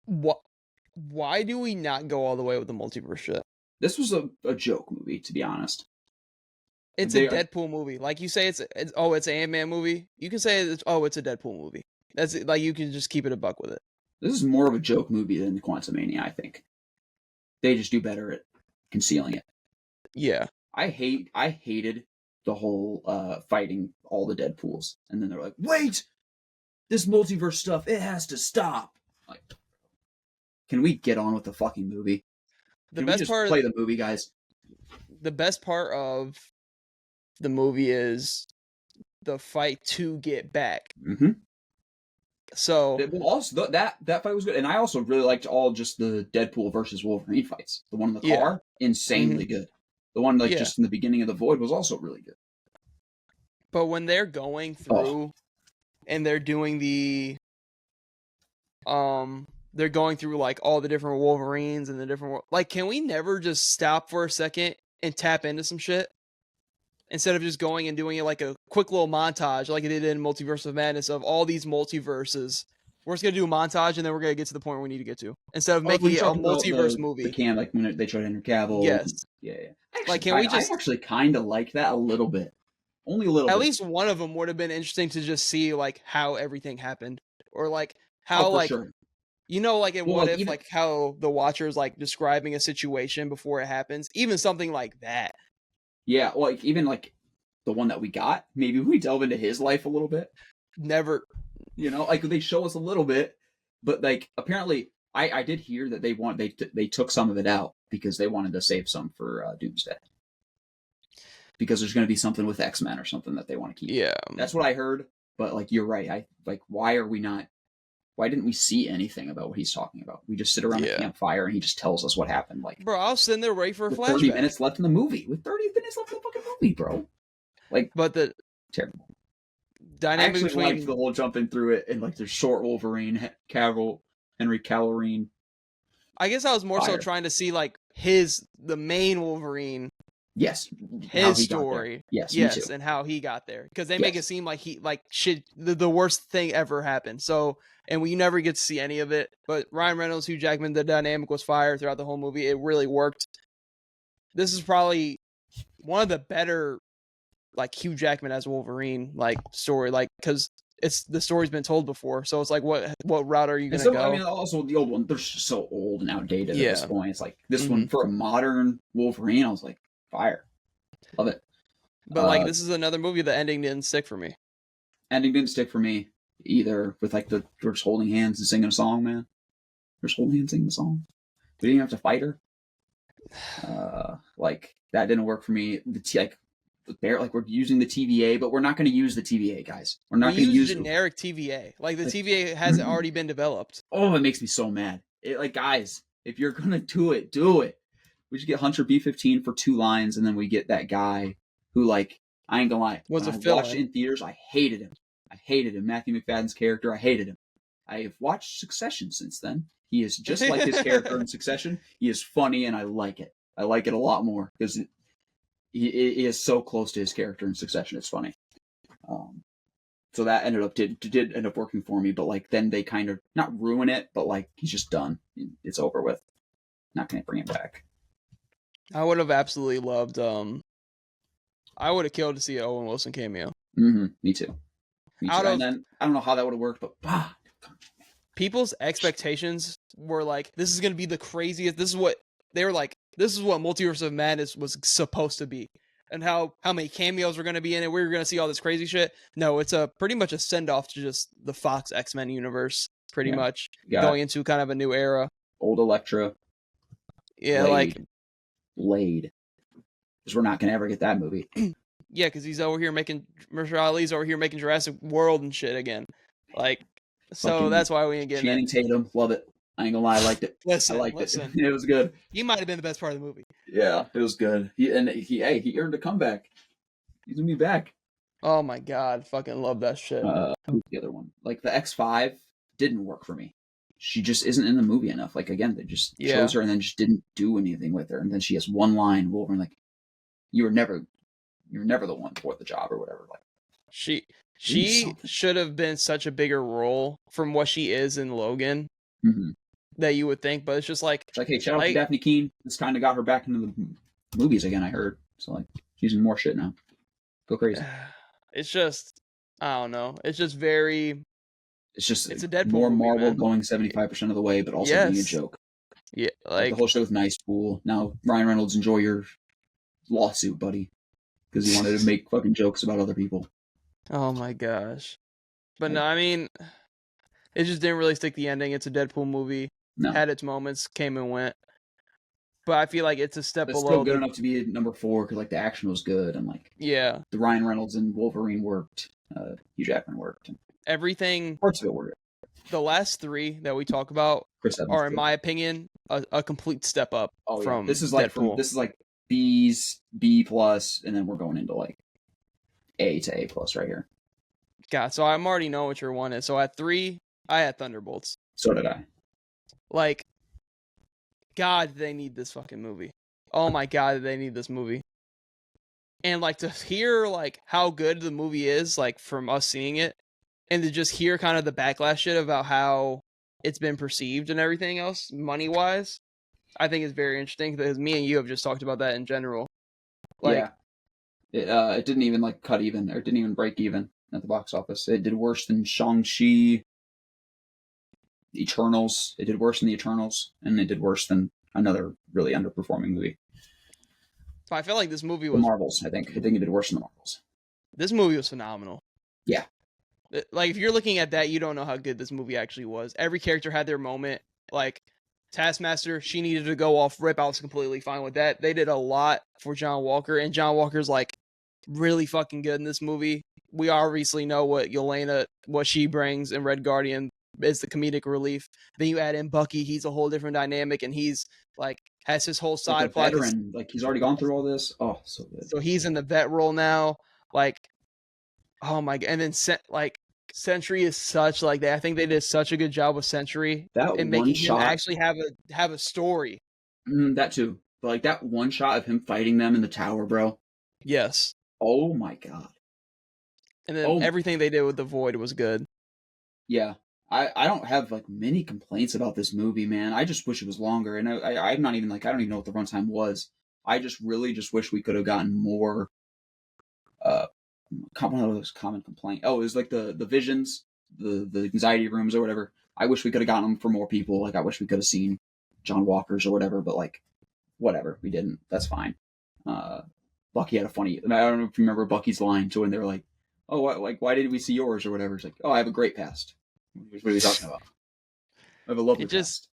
why do we not go all the way with the multiverse shit? This was a joke movie, to be honest. It's a Deadpool movie. Like you say, it's an Ant-Man movie. You can say it's a Deadpool movie. That's it. Like you can just keep it a buck with it. This is more of a joke movie than Quantumania, I think. They just do better at concealing it. Yeah. I hated the whole fighting all the Deadpools, and then they're like, "Wait, this multiverse stuff, it has to stop." Like, can we get on with the fucking movie? The best part, play the movie, guys. The best part of the movie is the fight to get back. Mm-hmm. So also that fight was good, and I also really liked all just the Deadpool versus Wolverine fights. The one in the car, insanely good. The one just in the beginning of the Void was also really good. But when they're going through and they're doing they're going through like all the different Wolverines and the different can we never just stop for a second and tap into some shit instead of just going and doing it like a quick little montage like it did in Multiverse of Madness of all these multiverses. We're just gonna do a montage and then we're gonna get to the point we need to get to instead of making it a multiverse movie. The can like when they tried to enter Cavill. Yes. Yeah. Actually, I actually kind of like that a little bit. Only a little. At least one of them would have been interesting to just see like how everything happened or like how sure. You know, like in What If, like how the Watcher's like describing a situation before it happens, even something like that. Yeah, like even like the one that we got, maybe we delve into his life a little bit. Never, like they show us a little bit, but like apparently, I did hear that they took some of it out because they wanted to save some for Doomsday. Because there's going to be something with X-Men or something that they want to keep. Yeah, that's what I heard. But like you're right. Why didn't we see anything about what he's talking about? We just sit around the campfire and he just tells us what happened. Like, bro, I was sitting there waiting for a flashback. 30 minutes left in the movie. With 30 minutes left in the fucking movie, bro. Like, but the terrible dynamic I between liked the whole jumping through it and like the short Wolverine, Henry Cavill. I guess I was more so trying to see like the main Wolverine. Yes, his story. Yes, and how he got there because they make it seem like he like shit the worst thing ever happened. So and we never get to see any of it. But Ryan Reynolds, Hugh Jackman, the dynamic was fire throughout the whole movie. It really worked. This is probably one of the better like Hugh Jackman as Wolverine like story like because it's the story's been told before. So it's like what route are you gonna go? I mean, also the old one they're just so old and outdated at this point. It's like this one for a modern Wolverine. I was like. Fire. Love it. But like this is another movie the ending didn't stick for me. Ending didn't stick for me either with like we're just holding hands and singing a song, man. We're just holding hands singing a song. We didn't even have to fight her. Like that didn't work for me. Like we're using the TVA, but we're not going to use the TVA, guys. We're not going to use generic TVA. Like the TVA hasn't already been developed. Oh, it makes me so mad. Like guys, if you're gonna do it, do it. We should get Hunter B-15 for 2 lines, and then we get that guy who, like, I ain't gonna lie. Was when I watched it in theaters, I hated him. Matthew McFadden's character, I hated him. I have watched Succession since then. He is just like his character in Succession. He is funny, and I like it. I like it a lot more because he is so close to his character in Succession. It's funny. So that did end up working for me, but like then they kind of not ruin it, but like he's just done. It's over with. Not gonna bring him back. I would have absolutely loved. I would have killed to see an Owen Wilson cameo. Mm-hmm. Me too. And then I don't know how that would have worked, but people's expectations were like, "This is going to be the craziest." This is what they were like. This is what Multiverse of Madness was supposed to be, and how many cameos were going to be in it. We were going to see all this crazy shit. No, it's pretty much a send off to just the Fox X-Men universe, pretty much going into kind of a new era. Old Elektra. Yeah, Blade. Because we're not going to ever get that movie. Yeah, because he's over here making Mahershala Ali's over here making Jurassic World and shit again. Like, so fucking that's why we ain't getting Channing Tatum, love it. I ain't gonna lie, I liked it. Listen, I liked it. It was good. He might have been the best part of the movie. Yeah, it was good. He earned a comeback. He's gonna be back. Oh my god, fucking love that shit. Who's the other one? Like the X5 didn't work for me. she just isn't in the movie enough. Like again, they just Yeah. chose her and then just didn't do anything with her. And then she has one line, Wolverine, like, you were never the one for the job or whatever. Like, She do she something. should have been such a bigger role from what she is in Logan Mm-hmm. that you would think, but it's just like It's like, hey, shout out to Daphne Keane. This kind of got her back into the movies again. I heard. So like, she's in more shit now. Go crazy. it's just I don't know. It's just very. It's just It's a Deadpool more movie, Marvel man. going 75% of the way, but also being a Yes. joke. Yeah. Like the Like. whole show with Nice Pool. Now Ryan Reynolds, enjoy your lawsuit, buddy, because he wanted to make fucking jokes about other people. Oh my gosh. But no, Like, I mean, it just didn't really stick the ending. It's a Deadpool movie. no, Had its moments, came and went. But I feel like it's a step but it's still below good the. enough to be at number 4 because like the action was good and like Yeah. the Ryan Reynolds and Wolverine worked. Hugh Jackman worked. And Everything. parts of it were good. The last 3 that we talk about Chris Evans are, in too. my opinion, a complete step up Oh yeah, from this is like Deadpool. this is like B's B plus, and then we're going into like A to A plus right here. God, so I'm already know what your one is. So at 3, I had Thunderbolts. So did I. Like, God, they need this fucking movie. Oh my God, they need this movie. And like to hear like how good the movie is, like from us seeing it, and to just hear kind of the backlash shit about how it's been perceived and everything else, money wise, I think is very interesting because me and you have just talked about that in general. Like, yeah, it didn't even like cut even, or it didn't even break even at the box office. It did worse than Shang-Chi, Eternals. It did worse than the Eternals, and it did worse than another really underperforming movie. I feel like this movie The was Marvels, I think. I think it did worse than the Marvels. phenomenal. Yeah. Like if you're looking at that, you don't know how good this movie actually was. Every character had their moment. Like Taskmaster, she needed to go off rip. I was completely fine with that. They did a lot for John Walker, and John Walker's like really fucking good in this movie. We obviously know what she brings in Red Guardian is the comedic relief. Then you add in Bucky, he's a whole different dynamic, and he's like has his whole Like a side plot. veteran. Like he's already gone through all this. Oh, so good. So he's in the vet role now. Like, oh my god! And then like Sentry is such like that. I think they did such a good job with Sentry That in one making him shot. actually have a story. That too. But like that one shot of him fighting them in the tower, bro. Yes. Oh my god. And then everything they did with the Void was good. Yeah. I don't have like many complaints about this movie, man. I just wish it was longer, and I'm not even like I don't even know what the runtime was. I just really just wish we could have gotten more. One of those common complaint. Oh, it was like the visions, the anxiety rooms or whatever. I wish we could have gotten them for more people. Like I wish we could have seen John Walker's or whatever, but like whatever, we didn't. That's fine. Bucky had a funny. I don't know if you remember Bucky's line to when they were like, "Oh, why did we see yours or whatever?" It's like, "Oh, I have a great past." What are we talking about? I have a lovely past.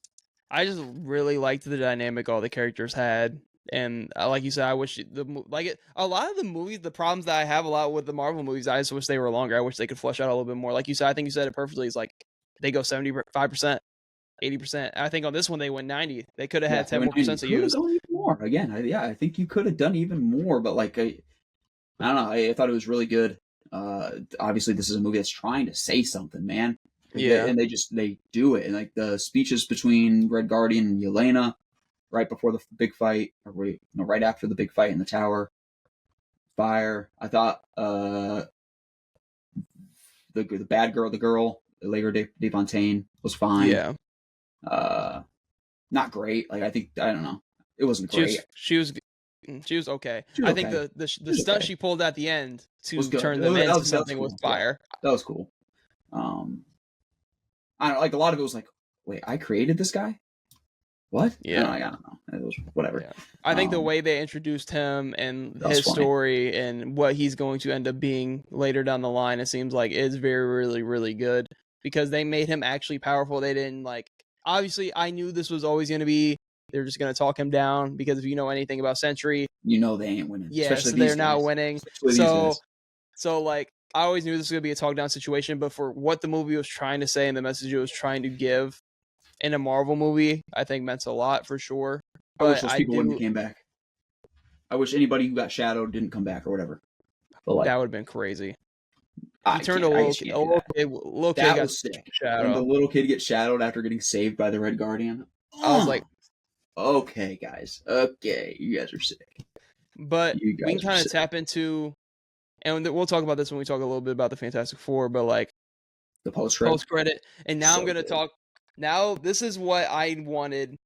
I just really liked the dynamic all the characters had, and like you said, I wish a lot of the movies, the problems that I have a lot with the Marvel movies, I just wish they were longer. I wish they could flesh out a little bit more. Like you said, I think you said it perfectly. It's like they go 75%, 80%. I think on this one they went 90. They could have had 10 more percent to use. Even more. Again, I think you could have done even more, but like I don't know. I thought it was really good. Obviously, this is a movie that's trying to say something, man. Yeah, and they do it, and like the speeches between Red Guardian and Yelena right before the big fight, or right after the big fight in the tower. Fire. I thought the bad girl, the girl, Lager de Fontaine was fine. Yeah. Not great. Like I don't know. It wasn't great. She was okay. I think the stunt she pulled at the end to turn them into something was fire. Yeah, that was cool. I don't like a lot of it was like, wait, I created this guy? What? Yeah. I don't know. It was whatever. Yeah. I think the way they introduced him and his story and what he's going to end up being later down the line, it seems like is very, really, really good because they made him actually powerful. They didn't like, obviously I knew this was always going to be, they're just going to talk him down because if you know anything about Sentry, you know they ain't winning. Yeah, so they're not winning. So like, I always knew this was going to be a talk down situation, but for what the movie was trying to say and the message it was trying to give in a Marvel movie, I think meant a lot for sure. But I wish those people wouldn't have came back. I wish anybody who got shadowed didn't come back or whatever. But like, that would have been crazy. he turned I just can't do that. a little kid That got was sick. When the shadow. little kid gets shadowed after getting saved by the Red Guardian. I was like, Okay, guys. Okay, you guys are sick. but You we can guys are kind of sick. tap into, and we'll talk about this when we talk a little bit about the Fantastic Four, but like The post post credit. And now I'm so gonna good. talk. Now this is what I wanted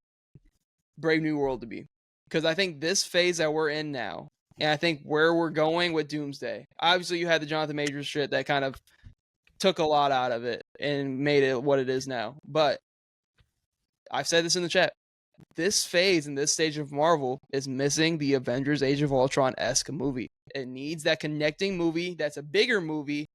Brave New World to be, because I think this phase that we're in now, and I think where we're going with Doomsday. Obviously, you had the Jonathan Majors shit that kind of took a lot out of it and made it what it is now. But I've said this in the chat. This phase and this stage of Marvel is missing the Avengers Age of Ultron-esque movie. It needs that connecting movie that's a bigger movie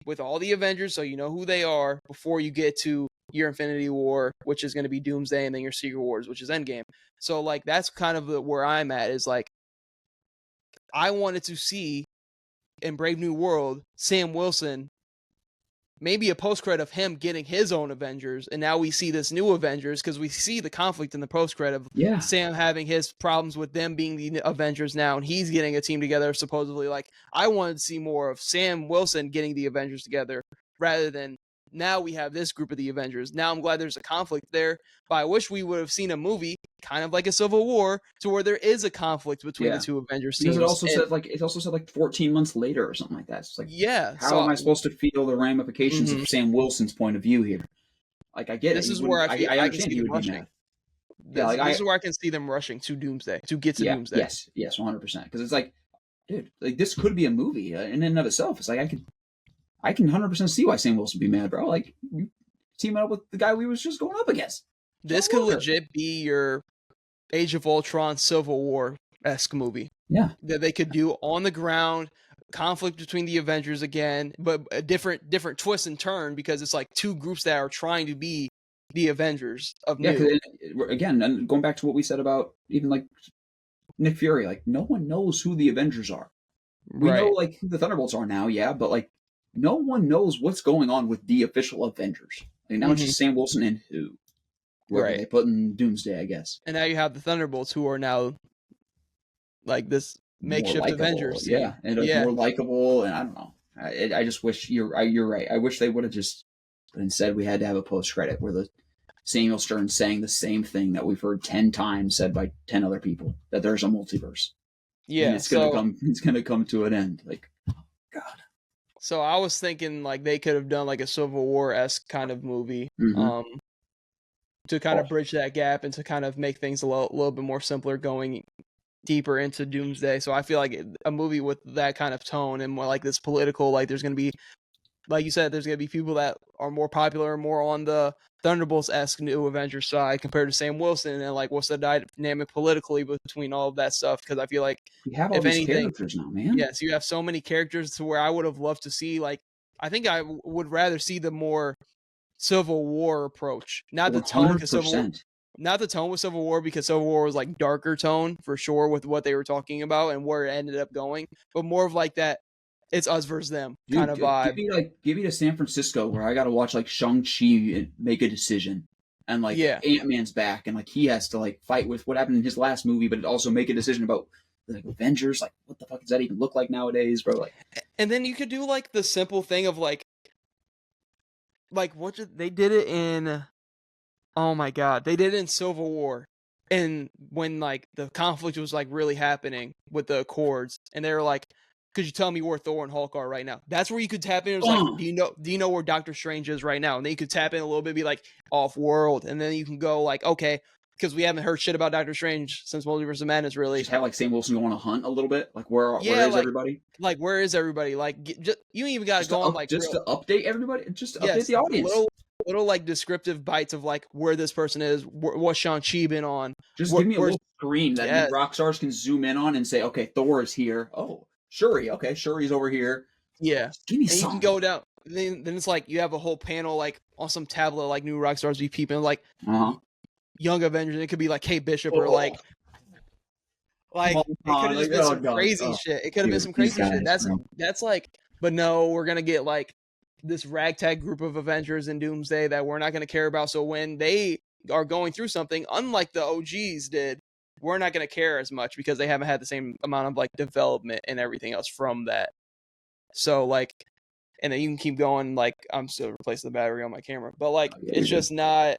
with all the Avengers so you know who they are before you get to your Infinity War, which is going to be Doomsday, and then your Secret Wars, which is Endgame. So like that's kind of where I'm at, is like I wanted to see in Brave New World Sam Wilson, maybe a post credit of him getting his own Avengers, and now we see this new Avengers because we see the conflict in the post credit of Sam having his problems with them being the Avengers now, and he's getting a team together supposedly. Like I wanted to see more of Sam Wilson getting the Avengers together rather than now we have this group of the Avengers. Now I'm glad there's a conflict there, but I wish we would have seen a movie kind of like a Civil War to where there is a conflict between the two Avengers because teams. It also said like 14 months later or something like that. It's like, yeah, how am I supposed to feel the ramifications mm-hmm. of Sam Wilson's point of view here? Like I get this it. Is where I I can understand see he them would be rushing. mad. This is where I can see them rushing to Doomsday to get to Doomsday. Yes, 100%. Because it's like, dude, like this could be a movie in and of itself. It's like I can 100% see why Sam Wilson would be mad, bro. Like you teaming up with the guy we was just going up against. This could legit be your Age of Ultron Civil War-esque movie. Yeah, that they could do on the ground, conflict between the Avengers again, but a different twist and turn because it's like two groups that are trying to be the Avengers of new. Again, and going back to what we said about even like Nick Fury, like no one knows who the Avengers are. We know like who the Thunderbolts are now, yeah, but like no one knows what's going on with the official Avengers. Like now it's just Sam Wilson and whoever they put in Doomsday, I guess. And now you have the Thunderbolts who are now like this makeshift Avengers team. Yeah, and more likable, and I don't know. I just wish you're right. I wish they would have just, but instead we had to have a post credit where the Samuel Stern saying the same thing that we've heard 10 times said by 10 other people, that there's a multiverse. Yeah, and it's gonna come to an end. Like, oh, God. So I was thinking like they could have done like a Civil War-esque kind of movie, to kind of bridge that gap and to kind of make things a little bit more simpler going deeper into Doomsday. So I feel like a movie with that kind of tone and more like this political, like there's going to be, like you said, there's going to be people that are more popular, more on the Thunderbolts-esque new Avengers side compared to Sam Wilson, and like what's the dynamic politically between all of that stuff? Because I feel like we have all these characters now, man. Yes, you have so many characters to where I would have loved to see, like, I think I would rather see the more Civil War approach, not the tone of Civil War. Not the tone with Civil War, because Civil War was like darker tone for sure with what they were talking about and where it ended up going, but more of like that it's us versus them kind of vibe. Give me to San Francisco where I got to watch like Shang-Chi make a decision, and like Ant-Man's back, and like he has to like fight with what happened in his last movie, but also make a decision about like Avengers. Like what the fuck does that even look like nowadays, bro? Like, and then you could do like the simple thing of like what they did it in. Oh my God, they did it in Civil War, and when like the conflict was like really happening with the Accords, and they were like, "Could you tell me where Thor and Hulk are right now?" That's where you could tap in. It was like, "Do you know where Doctor Strange is right now?" And then you could tap in a little bit, be like, "Off world," and then you can go like, "Okay," because we haven't heard shit about Doctor Strange since Multiverse of Madness. Really, just have like Sam Wilson go on a hunt a little bit. Like where is everybody? Like where is everybody? Like you even got to go on like to update everybody. Just update the audience. Little like descriptive bites of like where this person is, what Shang-Chi been on. Just give me a little screen that rock stars can zoom in on and say, okay, Thor is here. Oh, Shuri. Okay, Shuri's over here. Yeah. Just give me something. You can go down. Then it's like you have a whole panel like on some tablet like new rock stars be peeping like young Avengers. And it could be like Kate Bishop or like it could have just been some crazy shit. It could have been some crazy shit. That's like, but no, we're gonna get like this ragtag group of Avengers in Doomsday that we're not going to care about. So when they are going through something, unlike the OGs did, we're not going to care as much because they haven't had the same amount of like development and everything else from that. So like, and then you can keep going. Like I'm still replacing the battery on my camera, but like Yeah, it's you're just good. not.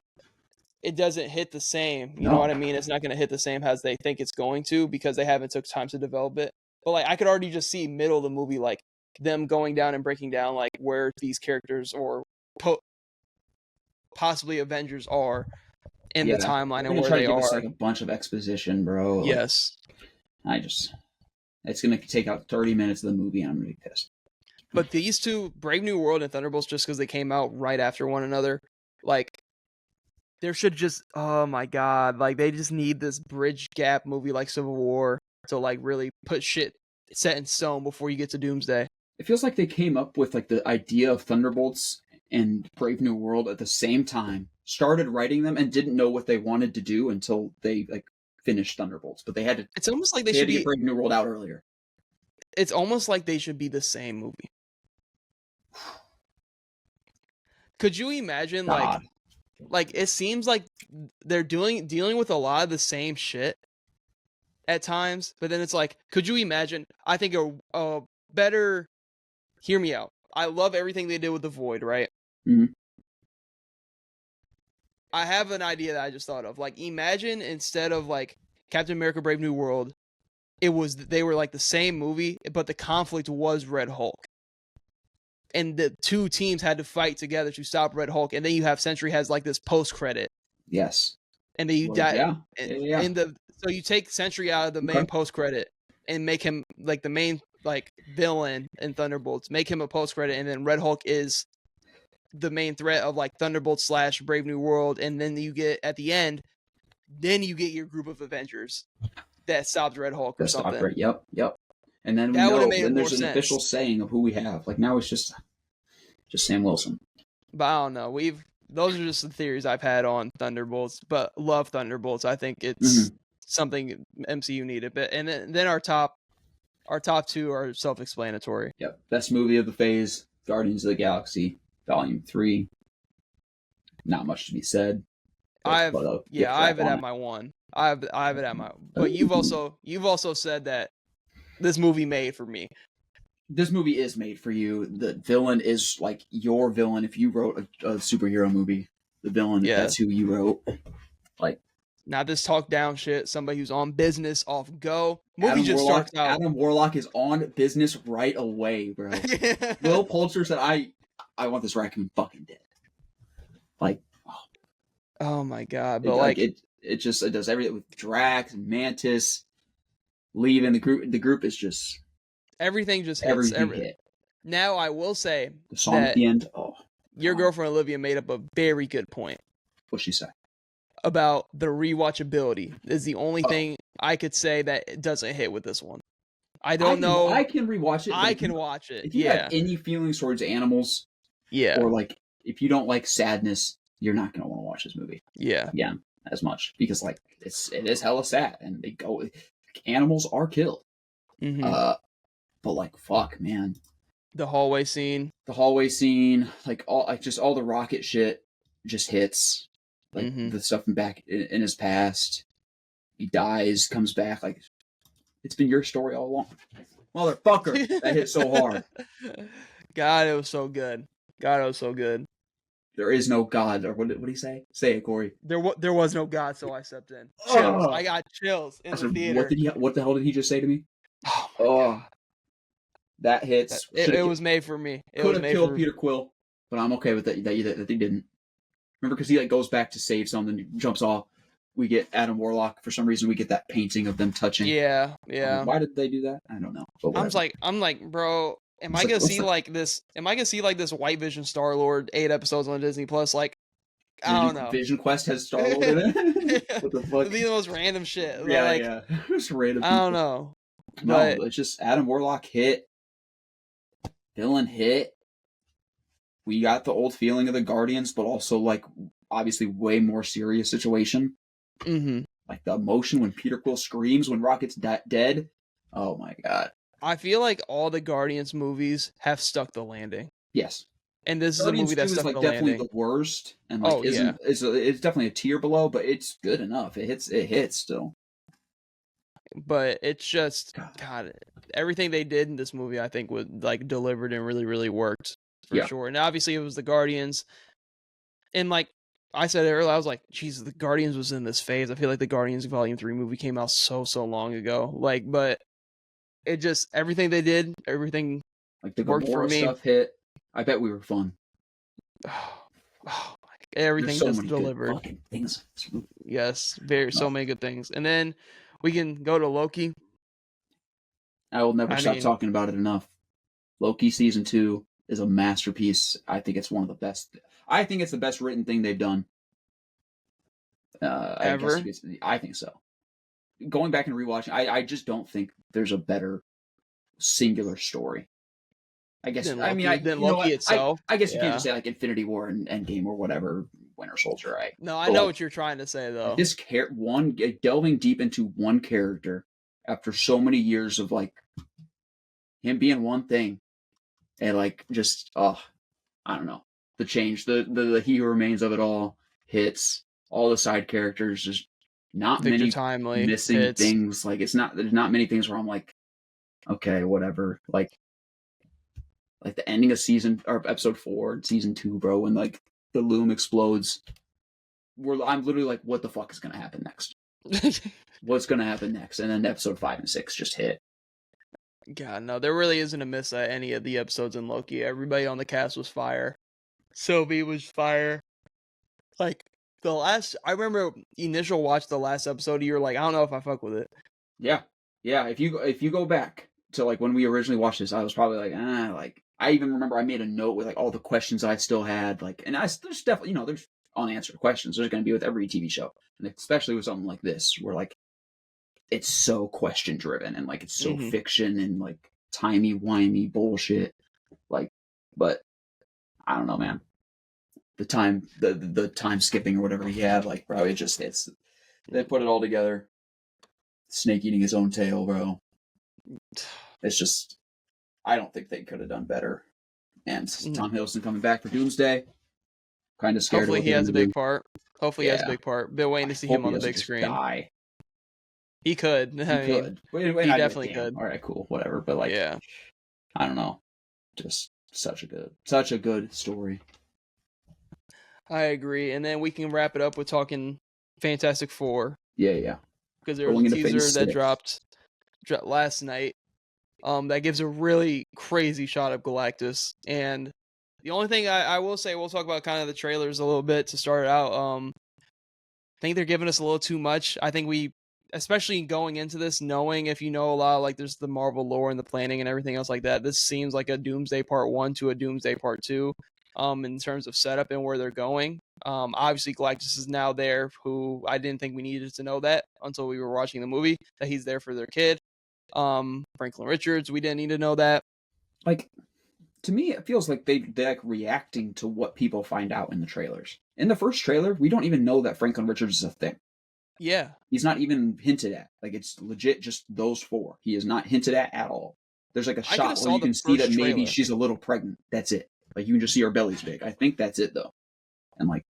It doesn't hit the same. You know No. what I mean? It's not going to hit the same as they think it's going to because they haven't took time to develop it. But like I could already just see middle of the movie like them going down and breaking down like where these characters or possibly Avengers are in the Yeah, timeline they're and gonna where try to they give us are. like a bunch of exposition, bro. Like, Yes. I just, it's gonna take out 30 minutes of the movie, and I'm gonna be pissed. But these two, Brave New World and Thunderbolts, just because they came out right after one another, like there should just oh my god, like they just need this bridge gap movie like Civil War to like really put shit set in stone before you get to Doomsday. It feels like they came up with like the idea of Thunderbolts and Brave New World at the same time, started writing them, and didn't know what they wanted to do until they like finished Thunderbolts. But It's almost like they they had should to get be. Brave New World out earlier. It's almost like they should be the same movie. Could you imagine God. like it seems like they're dealing with a lot of the same shit at times, but then it's like, could you imagine? I think a better. Hear me out. I love everything they did with the Void, right? Mhm. I have an idea that I just thought of. Like, imagine instead of like Captain America: Brave New World, they were like the same movie, but the conflict was Red Hulk, and the two teams had to fight together to stop Red Hulk. And then you have Sentry has like this post credit, Yes. and then you Well, die yeah. Yeah. in the so you take Sentry out of the main Okay. post credit and make him like the main like villain in Thunderbolts. Make him a post credit, and then Red Hulk is the main threat of like Thunderbolts / Brave New World, and then you get at the end, then you get your group of Avengers that stopped Red Hulk or That's the something. upgrade. Yep. Yep. And then we That would have know. made Then more there's an sense. official saying of who we have. Like now, it's just Sam Wilson. But I don't know. Those are just the theories I've had on Thunderbolts, but love Thunderbolts. I think it's something MCU needed. But and then our top two are self-explanatory. Yep. Best movie of the phase: Guardians of the Galaxy, Volume 3. Not much to be said. I have it at it. my one. I have it at my. But you've also said that this movie made for me. This movie is made for you. The villain is like your villain. If you wrote a superhero movie, the villain, that's who you wrote. Like, not this talk down shit. Somebody who's on business, off go. Movie just starts out. Adam Warlock is on business right away, bro. Will Poulter said, "I want this raccoon fucking dead." Like, oh my god! But like it does everything with Drax and Mantis leaving the group. The group is just everything just hits. Hit. Now I will say the song at the end. Oh, your girlfriend Olivia made up a very good point. What'd she say? About the rewatchability is the only thing I could say that it doesn't hit with this one. I don't know. I can rewatch it. I can watch it. If you have any feelings towards animals, or like if you don't like sadness, you're not gonna want to watch this movie. Yeah, as much because like it is hella sad, and they go animals are killed. Mm-hmm. But like fuck, man, the hallway scene, like all the rocket shit just hits. Like the stuff back in his past, he dies, comes back. Like it's been your story all along, motherfucker. That hit so hard. God, it was so good. There is no God, or what did he say? Say it, Corey. There was no God, so I stepped in. Chills. I got chills in the theater. What the hell did he just say to me? Oh, that hits. It was made for me. It could have killed Peter Quill, but I'm okay with that they didn't. Remember, because he like goes back to save something, jumps off. We get Adam Warlock. For some reason, we get that painting of them touching. Yeah. Why did they do that? I don't know. I'm like, bro, am I gonna see like this? Am I gonna see like this White Vision Star-Lord 8 episodes on Disney Plus? Like, I don't know. Vision Quest has Star-Lord in it. What the fuck? It'd be the most random shit. Yeah. Just random. I don't know. But no, it's just Adam Warlock hit. Villain hit. We got the old feeling of the Guardians, but also like obviously way more serious situation. Mm-hmm. Like the emotion when Peter Quill screams when Rocket's dead. Oh my god! I feel like all the Guardians movies have stuck the landing. Yes, and this Guardians is a movie that's stuck like the definitely landing. The worst, and like it's definitely a tier below, but it's good enough. It hits still. But it's just God, everything they did in this movie, I think, was like delivered and really, really worked. for Yeah. sure. And obviously it was the Guardians. And like I said earlier, I was like, Jesus, the Guardians was in this phase. I feel like the Guardians Volume 3 movie came out so long ago. Like, but it just everything they did, everything Like the worked for Gamora me. stuff hit. I bet we were fun. Everything There's so just many good delivered. fucking things. Yes, so many good things. And then we can go to Loki. I will never I stop mean, talking about it enough. Loki season 2 is a masterpiece. I think it's one of the best. I think it's the best written thing they've done. ever. I think so. Going back and rewatching, I just don't think there's a better singular story. I guess. Than I mean, Loki, than Loki itself. I guess you can't Yeah. just say like Infinity War and Endgame or whatever, Winter Soldier, right? No, I But know like, what you're trying to say though. this delving deep into one character after so many years of like him being one thing, and like just I don't know, the change, the he who remains of it all hits, all the side characters, just not Victor many Timely missing hits. things. Like there's not many things where I'm like, okay, whatever. Like the ending of season or episode 4, season 2, bro, when like the loom explodes. I'm literally like, what the fuck is gonna happen next? What's gonna happen next? And then episode 5 and 6 just hit. God, no, there really isn't a miss at any of the episodes in Loki. Everybody on the cast was fire. Sylvie was fire. Like I remember initial watch the last episode. You were like, I don't know if I fuck with it. Yeah. If you go back to like when we originally watched this, I was probably like, like I even remember I made a note with like all the questions I still had, like, and there's definitely there's unanswered questions. There's going to be with every TV show, and especially with something like this, where like it's so question driven and like it's so fiction and like timey wimey bullshit, like, but I don't know, man. The time skipping or whatever he had, like, bro, they put it all together. Snake eating his own tail, bro. It's just, I don't think they could have done better. And Tom Hiddleston coming back for Doomsday, kind of scared. Hopefully he has a big part. Hopefully he has a big part. Been waiting to see him on the big screen. Die. He could. He could. He definitely could. All right, cool, whatever. But like, yeah, I don't know. Just such a good story. I agree. And then we can wrap it up with talking Fantastic Four. Yeah. Because there was a teaser that dropped last night. That gives a really crazy shot of Galactus. And the only thing I will say, we'll talk about kind of the trailers a little bit to start out. I think they're giving us a little too much. I think we, especially going into this, knowing if you know a lot, like there's the Marvel lore and the planning and everything else like that, this seems like a Doomsday Part 1 to a Doomsday Part 2 in terms of setup and where they're going. Obviously, Galactus is now there, who I didn't think we needed to know that until we were watching the movie, that he's there for their kid. Franklin Richards, we didn't need to know that. Like, to me, it feels like they're like reacting to what people find out in the trailers. In the first trailer, we don't even know that Franklin Richards is a thing. Yeah. He's not even hinted at. Like, it's legit just those 4. He is not hinted at all. There's like a shot where you can see that maybe she's a little pregnant. That's it. Like, you can just see her belly's big. I think that's it, though. And like,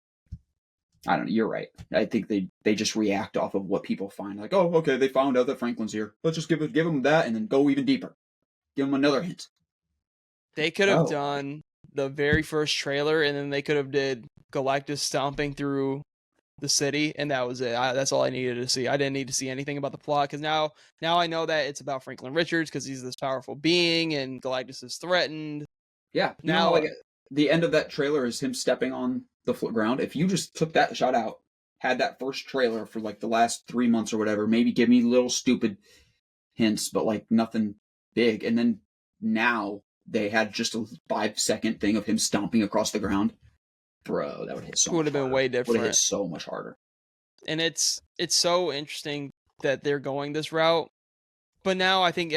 I don't know. You're right. I think they just react off of what people find. Like, oh, okay, they found out that Franklin's here. Let's just give them that and then go even deeper. Give them another hint. They could have done the very first trailer, and then they could have did Galactus stomping through the city, and that was it. That's all I needed to see. I didn't need to see anything about the plot, because now I know that it's about Franklin Richards, because he's this powerful being, and Galactus is threatened. Yeah. Now, like, the end of that trailer is him stepping on the ground. If you just took that shot out, had that first trailer for like the last 3 months or whatever, maybe give me little stupid hints, but like nothing big, and then now they had just a 5-second thing of him stomping across the ground, bro, that would hit so much harder. Would have been way different. Would have hit so much harder. And it's so interesting that they're going this route, but now I think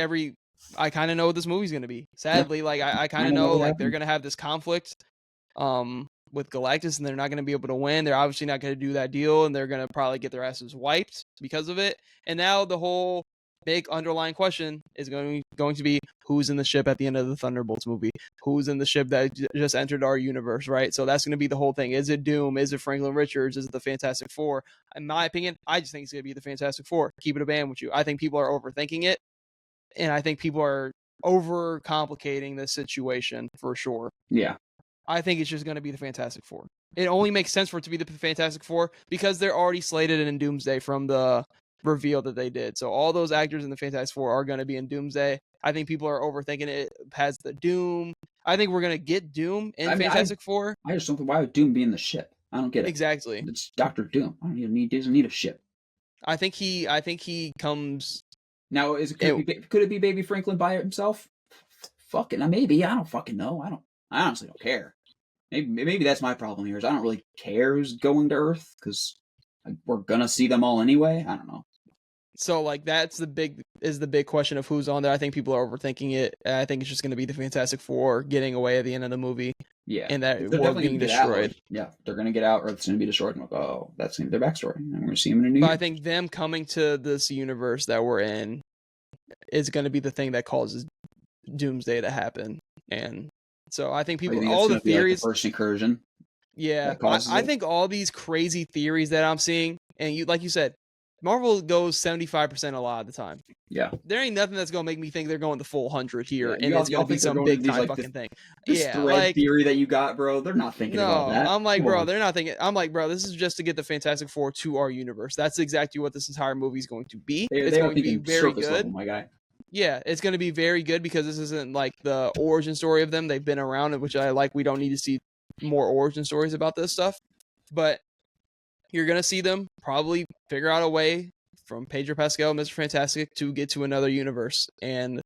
I kind of know what this movie's going to be. Sadly, like I kind of know like they're going to have this conflict with Galactus, and they're not going to be able to win. They're obviously not going to do that deal, and they're going to probably get their asses wiped because of it. And now the whole big underlying question is going to be, who's in the ship at the end of the Thunderbolts movie? Who's in the ship that just entered our universe, right? So that's going to be the whole thing. Is it Doom? Is it Franklin Richards? Is it the Fantastic Four? In my opinion, I just think it's going to be the Fantastic Four. Keep it a band with you. I think people are overthinking it, and I think people are overcomplicating this situation for sure. Yeah. I think it's just going to be the Fantastic Four. It only makes sense for it to be the Fantastic Four because they're already slated in Doomsday from the reveal that they did. So all those actors in the Fantastic Four are going to be in Doomsday. I think people are overthinking it. Has the Doom. I think we're going to get Doom in Fantastic Four. I just don't think, why would Doom be in the ship? I don't get it. Exactly. It's Doctor Doom. I don't even need. Doesn't need a ship. I think he comes. Now, could it be Baby Franklin by himself? Fucking maybe. I don't fucking know. I honestly don't care. Maybe that's my problem here. Is I don't really care who's going to Earth because we're gonna see them all anyway. I don't know. So like that's the big question of who's on there. I think people are overthinking it. I think it's just going to be the Fantastic Four getting away at the end of the movie. Yeah, and that world being destroyed. Yeah, they're going to get out, or it's going to be destroyed. And like, oh, that's their backstory. And we're going to see them in a new. But I think them coming to this universe that we're in is going to be the thing that causes Doomsday to happen. And so I think people, all the theories, like the first incursion. Yeah, I think all these crazy theories that I'm seeing, and you, like you said, Marvel goes 75% a lot of the time. Yeah, there ain't nothing that's gonna make me think they're going the full 100 here, yeah, and it's gonna be some big time fucking thing. This thread theory that you got, bro, they're not thinking about that. I'm like, bro, they're not thinking. I'm like, bro, this is just to get the Fantastic Four to our universe. That's exactly what this entire movie is going to be. It's going to be very good. Level, my guy. Yeah, it's going to be very good because this isn't like the origin story of them. They've been around, which I like. We don't need to see more origin stories about this stuff, but you're going to see them probably figure out a way from Pedro Pascal, Mr. Fantastic, to get to another universe. And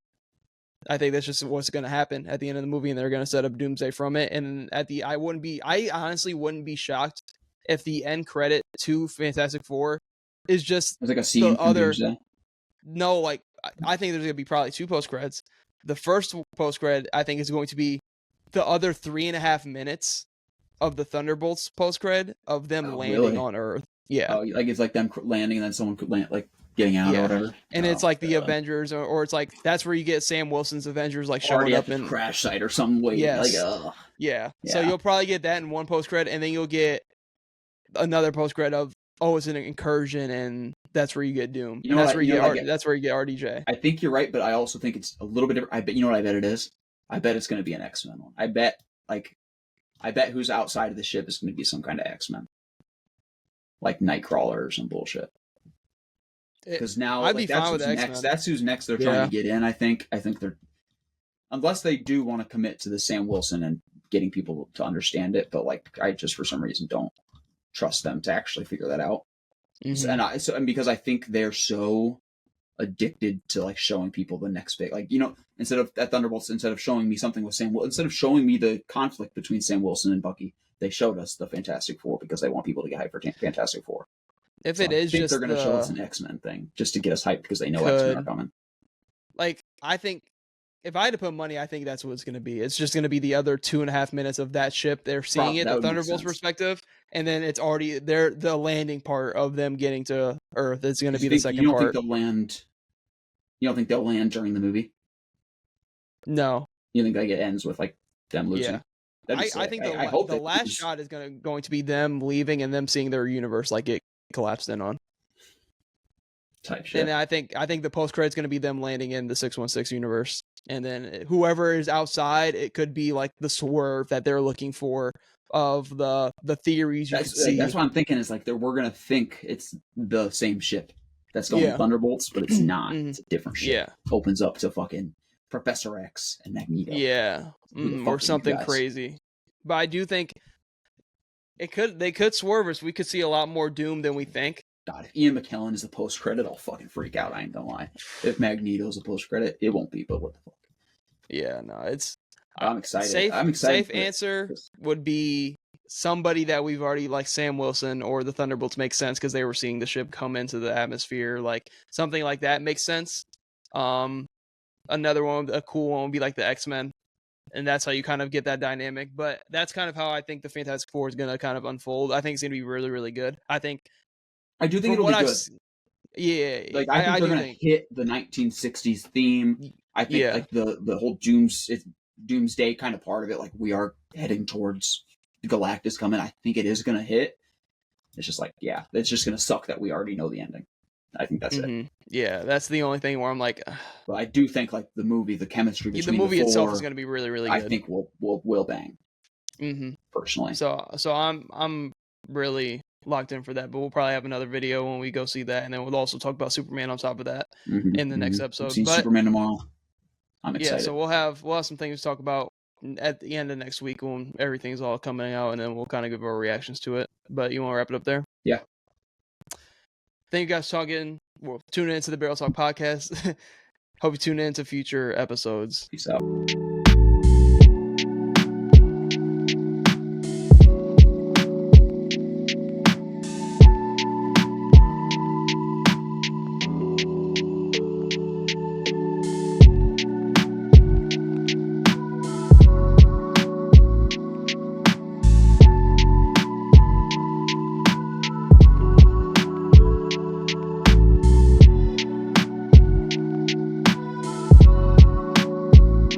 I think that's just what's going to happen at the end of the movie, and they're going to set up Doomsday from it. And I honestly wouldn't be shocked if the end credit to Fantastic Four is just it's like a scene from Doomsday. No, like I think there's going to be probably two post credits. The first post credit I think is going to be the other 3.5 minutes of the Thunderbolts post credit of them landing on Earth. Yeah, like it's like them landing and then someone could land, like getting out or whatever. And it's like the Avengers, or it's like that's where you get Sam Wilson's Avengers like showing up in crash site or something. Yes. Yeah. So you'll probably get that in one post credit, and then you'll get another post credit of it's an incursion, and that's where you get Doom. That's where you get RDJ. I think you're right, but I also think it's a little bit different. I bet I bet it is. I bet it's going to be an X-Men one. I bet who's outside of the ship is going to be some kind of X-Men. Like Nightcrawler or some bullshit. Because now I'd be fine with next. That's who's next. They're trying to get in. I think they're, unless they do want to commit to the Sam Wilson and getting people to understand it. But like, I just for some reason don't trust them to actually figure that out. Mm-hmm. And because I think they're so addicted to like showing people the next big, like, instead of at Thunderbolts, instead of showing me something with Sam Wilson, instead of showing me the conflict between Sam Wilson and Bucky, they showed us the Fantastic Four because they want people to get hyped for Fantastic Four. If it is just they're going to show us an X-Men thing just to get us hyped because they know X-Men are coming. Like, I think if I had to put money, I think that's what it's going to be. It's just going to be the other 2.5 minutes of that ship. They're seeing it, the Thunderbolts perspective, and then it's already the landing part of them getting to Earth. It's going to be the second part. You don't think they'll land during the movie? No. You think like it ends with like them losing? Yeah. I think the last shot is going to be them leaving and them seeing their universe like it collapsed in on. Type shit. And I think the post credit's going to be them landing in the 616 universe, and then whoever is outside, it could be like the swerve that they're looking for of the theories you see. That's what I'm thinking is like we're going to think it's the same ship that's going to Thunderbolts, but it's not. It's a different ship. Yeah. Opens up to fucking Professor X and Magneto. Yeah. Or something crazy. But I do think they could swerve us. We could see a lot more Doom than we think. God, if Ian McKellen is the post credit, I'll fucking freak out. I ain't gonna lie. If Magneto's the post credit, it won't be. But what the fuck? Yeah, no, it's. I'm excited. I'm excited. Safe answer would be somebody that we've already, like Sam Wilson or the Thunderbolts, makes sense because they were seeing the ship come into the atmosphere. Like something like that makes sense. Another one, a cool one, would be like the X-Men. And that's how you kind of get that dynamic. But that's kind of how I think the Fantastic Four is going to kind of unfold. I think it's going to be really, really good. I do think it'll be good. Yeah. Like, I think they're going to hit the 1960s theme. I think like the whole Doomsday kind of part of it, like we are heading towards Galactus coming. I think it is going to hit. It's just like, it's just going to suck that we already know the ending. I think that's it. Yeah, that's the only thing where I'm like. But I do think like the movie, the chemistry between the movie itself is going to be really, really good. I think we'll bang. Mm-hmm. personally. So I'm really locked in for that, but we'll probably have another video when we go see that, and then we'll also talk about Superman on top of that in the next I'm episode. seeing But Superman tomorrow. I'm yeah, excited. so we'll have some things to talk about at the end of next week when everything's all coming out, and then we'll kind of give our reactions to it. But you want to wrap it up there? Yeah. Thank you guys for talking. Well, tune in to the Barrel Talk podcast. Hope you tune in to future episodes. Peace out.